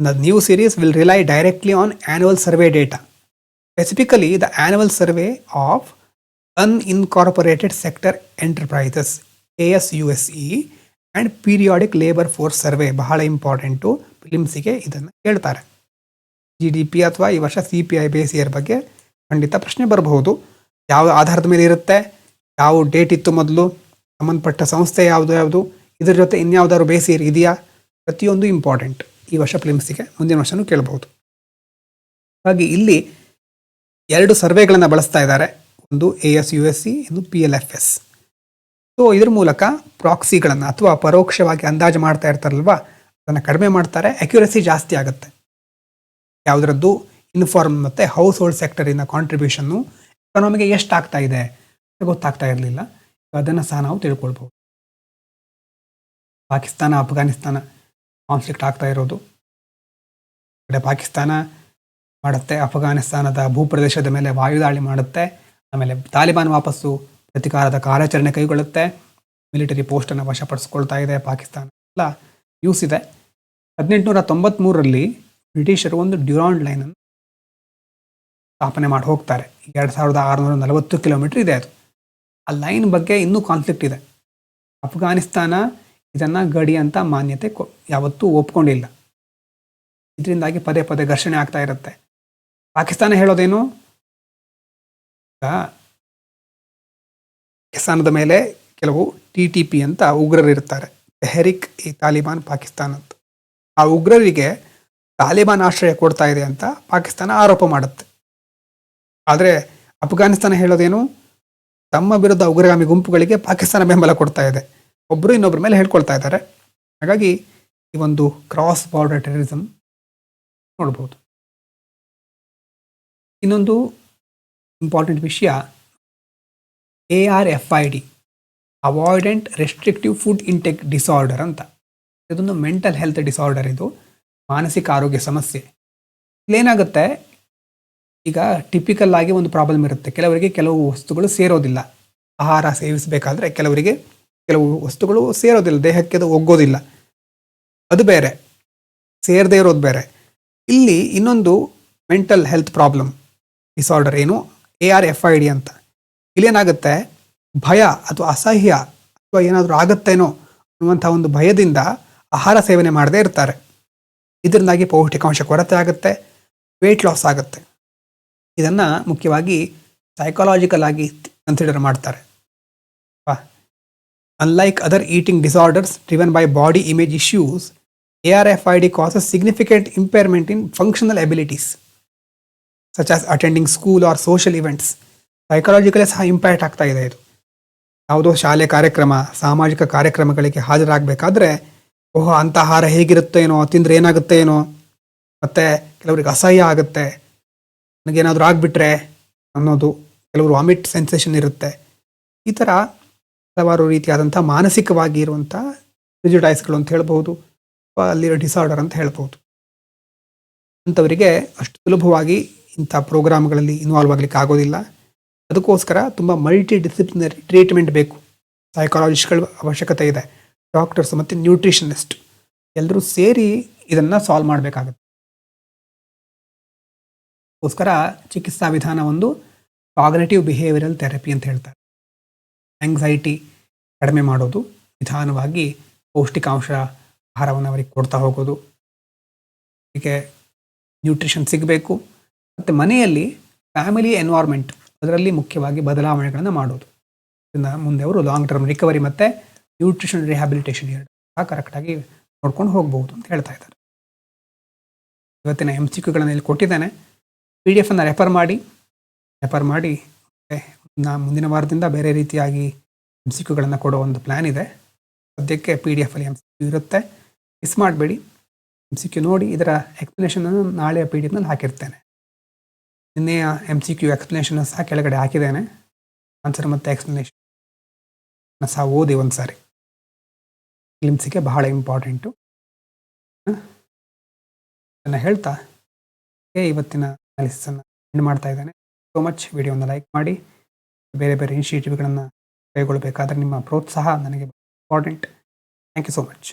the new series will rely directly on annual survey data, specifically the annual survey of unincorporated sector enterprises ASUSE and periodic labour force survey. ಬಹಳ ಇಂಪಾರ್ಟೆಂಟು, ಫಿಲಿಮ್ಸಿಗೆ ಇದನ್ನು ಕೇಳ್ತಾರೆ. GDP ಅಥವಾ ಈ ವರ್ಷ CPI ಬೇಸ್ ಇಯರ್ ಬಗ್ಗೆ ಖಂಡಿತ ಪ್ರಶ್ನೆ ಬರಬಹುದು. ಯಾವ ಆಧಾರದ ಮೇಲೆ ಇರುತ್ತೆ, ಯಾವ ಡೇಟ್ ಇತ್ತು ಮೊದಲು, ಸಂಬಂಧಪಟ್ಟ ಸಂಸ್ಥೆ ಯಾವುದು, ಇದರ ಜೊತೆ ಇನ್ಯಾವುದಾದ್ರು ಬೇಸ್ ಇಯರ್ ಇದೆಯಾ, ಪ್ರತಿಯೊಂದು ಇಂಪಾರ್ಟೆಂಟ್ ಈ ವರ್ಷ ಫಿಲಿಮ್ಸಿಗೆ, ಮುಂದಿನ ವರ್ಷವೂ ಕೇಳಬಹುದು. ಹಾಗಾಗಿ ಇಲ್ಲಿ 2 ಸರ್ವೆಗಳನ್ನು ಬಳಸ್ತಾ ಇದ್ದಾರೆ, ಒಂದು ASUSE, ಇನ್ನು PLFS. ಸೊ ಇದ್ರ ಮೂಲಕ ಪ್ರಾಕ್ಸಿಗಳನ್ನು ಅಥವಾ ಪರೋಕ್ಷವಾಗಿ ಅಂದಾಜು ಮಾಡ್ತಾ ಇರ್ತಾರಲ್ವ, ಅದನ್ನು ಕಡಿಮೆ ಮಾಡ್ತಾರೆ, ಅಕ್ಯುರಸಿ ಜಾಸ್ತಿ ಆಗುತ್ತೆ. ಯಾವುದರದ್ದು ಇನ್ಫಾರ್ಮ್ ಮತ್ತು ಹೌಸ್ ಹೋಲ್ಡ್ ಸೆಕ್ಟರಿನ ಕಾಂಟ್ರಿಬ್ಯೂಷನ್ನು ಎಕಾನಮಿಗೆ ಎಷ್ಟು ಆಗ್ತಾ ಇದೆ ಗೊತ್ತಾಗ್ತಾ ಇರಲಿಲ್ಲ. ಅದನ್ನು ಸಹ ನಾವು ತಿಳ್ಕೊಳ್ಬೋದು. ಪಾಕಿಸ್ತಾನ ಅಫ್ಘಾನಿಸ್ತಾನ ಕಾನ್ಫ್ಲಿಕ್ಟ್ ಆಗ್ತಾ ಇರೋದು, ಕಡೆ ಪಾಕಿಸ್ತಾನ ಮಾಡುತ್ತೆ, ಅಫ್ಘಾನಿಸ್ತಾನದ ಭೂಪ್ರದೇಶದ ಮೇಲೆ ವಾಯುದಾಳಿ ಮಾಡುತ್ತೆ, ಆಮೇಲೆ ತಾಲಿಬಾನ್ ವಾಪಸ್ಸು ಪ್ರತಿಕಾರದ ಕಾರ್ಯಾಚರಣೆ ಕೈಗೊಳ್ಳುತ್ತೆ, ಮಿಲಿಟರಿ ಪೋಸ್ಟನ್ನು ವಶಪಡಿಸ್ಕೊಳ್ತಾ ಇದೆ ಪಾಕಿಸ್ತಾನ, ಎಲ್ಲ ನ್ಯೂಸ್ ಇದೆ. 1893ರಲ್ಲಿ ಬ್ರಿಟಿಷರು ಒಂದು ಡ್ಯೂರಾಂಡ್ ಲೈನನ್ನು ಸ್ಥಾಪನೆ ಮಾಡಿ ಹೋಗ್ತಾರೆ. 2640 ಕಿಲೋಮೀಟರ್ ಇದೆ ಅದು. ಆ ಲೈನ್ ಬಗ್ಗೆ ಇನ್ನೂ ಕಾನ್ಫ್ಲಿಕ್ಟ್ ಇದೆ. ಅಫ್ಘಾನಿಸ್ತಾನ ಇದನ್ನು ಗಡಿ ಅಂತ ಮಾನ್ಯತೆ ಯಾವತ್ತೂ ಒಪ್ಕೊಂಡಿಲ್ಲ. ಇದರಿಂದಾಗಿ ಪದೇ ಪದೇ ಘರ್ಷಣೆ ಆಗ್ತಾ ಇರುತ್ತೆ. ಪಾಕಿಸ್ತಾನ ಹೇಳೋದೇನು, ಪಾಕಿಸ್ತಾನದ ಮೇಲೆ ಕೆಲವು TTP ಅಂತ ಉಗ್ರರು ಇರ್ತಾರೆ, ತೆಹರಿಕ್ ಇ ತಾಲಿಬಾನ್ ಪಾಕಿಸ್ತಾನ ಅಂತ. ಆ ಉಗ್ರರಿಗೆ ತಾಲಿಬಾನ್ ಆಶ್ರಯ ಕೊಡ್ತಾ ಇದೆ ಅಂತ ಪಾಕಿಸ್ತಾನ ಆರೋಪ ಮಾಡುತ್ತೆ. ಆದರೆ ಅಫ್ಘಾನಿಸ್ತಾನ ಹೇಳೋದೇನು, ತಮ್ಮ ವಿರುದ್ಧ ಉಗ್ರಗಾಮಿ ಗುಂಪುಗಳಿಗೆ ಪಾಕಿಸ್ತಾನ ಬೆಂಬಲ ಕೊಡ್ತಾ ಇದೆ. ಒಬ್ಬರು ಇನ್ನೊಬ್ಬರ ಮೇಲೆ ಹೇಳ್ಕೊಳ್ತಾ ಇದ್ದಾರೆ. ಹಾಗಾಗಿ ಈ ಒಂದು ಕ್ರಾಸ್ ಬಾರ್ಡರ್ ಟೆರರಿಸಮ್ ನೋಡ್ಬೋದು. ಇನ್ನೊಂದು ಇಂಪಾರ್ಟೆಂಟ್ ವಿಷಯ ARFID, ಅವಾಯ್ಡೆಂಟ್ ರೆಸ್ಟ್ರಿಕ್ಟಿವ್ ಫುಡ್ ಇಂಟೇಕ್ ಡಿಸಾರ್ಡರ್ ಅಂತ. ಇದೊಂದು ಮೆಂಟಲ್ ಹೆಲ್ತ್ ಡಿಸಾರ್ಡರ್, ಇದು ಮಾನಸಿಕ ಆರೋಗ್ಯ ಸಮಸ್ಯೆ. ಇಲ್ಲೇನಾಗುತ್ತೆ, ಈಗ ಟಿಪಿಕಲ್ ಆಗಿ ಒಂದು ಪ್ರಾಬ್ಲಮ್ ಇರುತ್ತೆ. ಕೆಲವರಿಗೆ ಕೆಲವು ವಸ್ತುಗಳು ಸೇರೋದಿಲ್ಲ. ಆಹಾರ ಸೇವಿಸಬೇಕಾದ್ರೆ ಕೆಲವರಿಗೆ ಕೆಲವು ವಸ್ತುಗಳು ಸೇರೋದಿಲ್ಲ, ದೇಹಕ್ಕೆ ಅದು ಒಗ್ಗೋದಿಲ್ಲ, ಅದು ಬೇರೆ, ಸೇರದೇ ಇರೋದು ಬೇರೆ. ಇಲ್ಲಿ ಇನ್ನೊಂದು ಮೆಂಟಲ್ ಹೆಲ್ತ್ ಪ್ರಾಬ್ಲಮ್ ಡಿಸಾರ್ಡರ್ ಏನು, ARFID ಅಂತ. ಇಲ್ಲೇನಾಗುತ್ತೆ, ಭಯ ಅಥವಾ ಅಸಹ್ಯ ಅಥವಾ ಏನಾದರೂ ಆಗುತ್ತೇನೋ ಅನ್ನುವಂಥ ಒಂದು ಭಯದಿಂದ ಆಹಾರ ಸೇವನೆ ಮಾಡದೇ ಇರ್ತಾರೆ. ಇದರಿಂದಾಗಿ ಪೌಷ್ಟಿಕಾಂಶ ಕೊರತೆ ಆಗುತ್ತೆ, ವೆಯ್ಟ್ ಲಾಸ್ ಆಗುತ್ತೆ. ಇದನ್ನು ಮುಖ್ಯವಾಗಿ ಸೈಕಾಲಜಿಕಲ್ ಆಗಿ ಕನ್ಸಿಡರ್ ಮಾಡ್ತಾರೆ. Unlike other eating disorders driven by body image issues, ARFID causes significant impairment in functional abilities, such as attending school or social events. Psychologically ಸಹ ಇಂಪ್ಯಾಕ್ಟ್ ಆಗ್ತಾ ಇದೆ ಇದು. ಯಾವುದೋ ಶಾಲೆ ಕಾರ್ಯಕ್ರಮ, ಸಾಮಾಜಿಕ ಕಾರ್ಯಕ್ರಮಗಳಿಗೆ ಹಾಜರಾಗಬೇಕಾದ್ರೆ ಓಹೋ ಅಂಥ ಆಹಾರ ಹೇಗಿರುತ್ತೆ ಏನೋ, ತಿಂದರೆ ಏನಾಗುತ್ತೆ ಏನೋ, ಮತ್ತು ಕೆಲವರಿಗೆ ಅಸಹ್ಯ ಆಗುತ್ತೆ, ನನಗೇನಾದರೂ ಆಗಿಬಿಟ್ರೆ ಅನ್ನೋದು, ಕೆಲವರು ವಾಮಿಟ್ ಸೆನ್ಸೇಷನ್ ಇರುತ್ತೆ. ಈ ಥರ ಹಲವಾರು ರೀತಿಯಾದಂಥ ಮಾನಸಿಕವಾಗಿ ಇರುವಂಥ ಪ್ರಿಜುಡೈಸ್ಗಳು ಅಂತ ಹೇಳ್ಬೋದು, ಅಥವಾ ಅಲ್ಲಿರೋ ಡಿಸಾರ್ಡರ್ ಅಂತ ಹೇಳ್ಬೋದು. ಅಂಥವರಿಗೆ ಅಷ್ಟು ಸುಲಭವಾಗಿ ಇಂಥ ಪ್ರೋಗ್ರಾಮ್ಗಳಲ್ಲಿ ಇನ್ವಾಲ್ವ್ ಆಗಲಿಕ್ಕೆ ಆಗೋದಿಲ್ಲ. ಅದಕ್ಕೋಸ್ಕರ ತುಂಬ ಮಲ್ಟಿ ಡಿಸಿಪ್ಲಿನರಿ ಟ್ರೀಟ್ಮೆಂಟ್ ಬೇಕು. ಸೈಕಾಲಜಿಸ್ಟ್ಗಳ ಅವಶ್ಯಕತೆ ಇದೆ, ಡಾಕ್ಟರ್ಸ್ ಮತ್ತು ನ್ಯೂಟ್ರಿಷನಿಸ್ಟ್ ಎಲ್ಲರೂ ಸೇರಿ ಇದನ್ನು ಸಾಲ್ವ್ ಮಾಡಬೇಕಾಗುತ್ತೆ. ಅದಕ್ಕೋಸ್ಕರ ಚಿಕಿತ್ಸಾ ವಿಧಾನ ಒಂದು ಕಾಗ್ನಿಟಿವ್ ಬಿಹೇವಿಯರಲ್ ಥೆರಪಿ ಅಂತ ಹೇಳ್ತಾರೆ. ಆಂಗ್ಸೈಟಿ ಕಡಿಮೆ ಮಾಡೋದು, ನಿಧಾನವಾಗಿ ಪೌಷ್ಟಿಕಾಂಶ ಆಹಾರವನ್ನು ಅವರಿಗೆ ಕೊಡ್ತಾ ಹೋಗೋದು, ಹೀಗೆ ನ್ಯೂಟ್ರಿಷನ್ ಸಿಗಬೇಕು. ಮತ್ತು ಮನೆಯಲ್ಲಿ ಫ್ಯಾಮಿಲಿ ಎನ್ವೈರ್ಮೆಂಟ್, ಅದರಲ್ಲಿ ಮುಖ್ಯವಾಗಿ ಬದಲಾವಣೆಗಳನ್ನು ಮಾಡೋದು. ಇದನ್ನು ಮುಂದೆ ಅವರು ಲಾಂಗ್ ಟರ್ಮ್ ರಿಕವರಿ ಮತ್ತು ನ್ಯೂಟ್ರಿಷನ್ ರಿಹ್ಯಾಬಿಲಿಟೇಷನ್ ಎರಡು ಕರೆಕ್ಟಾಗಿ ನೋಡ್ಕೊಂಡು ಹೋಗ್ಬೋದು ಅಂತ ಹೇಳ್ತಾ ಇದ್ದಾರೆ. ಇವತ್ತಿನ MCQಗಳನ್ನು ಇಲ್ಲಿ ಕೊಟ್ಟಿದ್ದೇನೆ. PDF ಅನ್ನು ರೆಫರ್ ಮಾಡಿ ಮುಂದಿನ ವಾರದಿಂದ ಬೇರೆ ರೀತಿಯಾಗಿ MCQಗಳನ್ನು ಕೊಡೋ ಒಂದು ಪ್ಲ್ಯಾನ್ ಇದೆ. ಸದ್ಯಕ್ಕೆ PDF ಅಲ್ಲಿ MCQ ಇರುತ್ತೆ, ಮಿಸ್ ಮಾಡಬೇಡಿ. MCQ ನೋಡಿ, ಇದರ ಎಕ್ಸ್ಪ್ಲನೇಷನನ್ನು ನಾಳೆ PDF ಹಾಕಿರ್ತೇನೆ. ನಿನ್ನೆಯ MCQ ಎಕ್ಸ್ಪ್ಲನೇಷನ್ ಸಹ ಕೆಳಗಡೆ ಹಾಕಿದ್ದೇನೆ. ಆನ್ಸರ್ ಮತ್ತು ಎಕ್ಸ್ಪ್ಲನೇಷನ್ ಸಹ ಓದಿ ಒಂದು ಸಾರಿ, ಫಿಲಿಮ್ಸಿಗೆ ಬಹಳ ಇಂಪಾರ್ಟೆಂಟು ಅದನ್ನು ಹೇಳ್ತಾ ಇವತ್ತಿನ ಅನಾಲಿಸಿಸನ್ನು ಎಂಡ್ ಮಾಡ್ತಾ ಇದ್ದೇನೆ. So much. ವಿಡಿಯೋವನ್ನು ಲೈಕ್ ಮಾಡಿ, ಬೇರೆ ಬೇರೆ ಇನಿಷಿಯೇಟಿವ್ಗಳನ್ನು ಕೈಗೊಳ್ಳಬೇಕಾದ್ರೆ ನಿಮ್ಮ ಪ್ರೋತ್ಸಾಹ ನನಗೆ important. Thank you so much.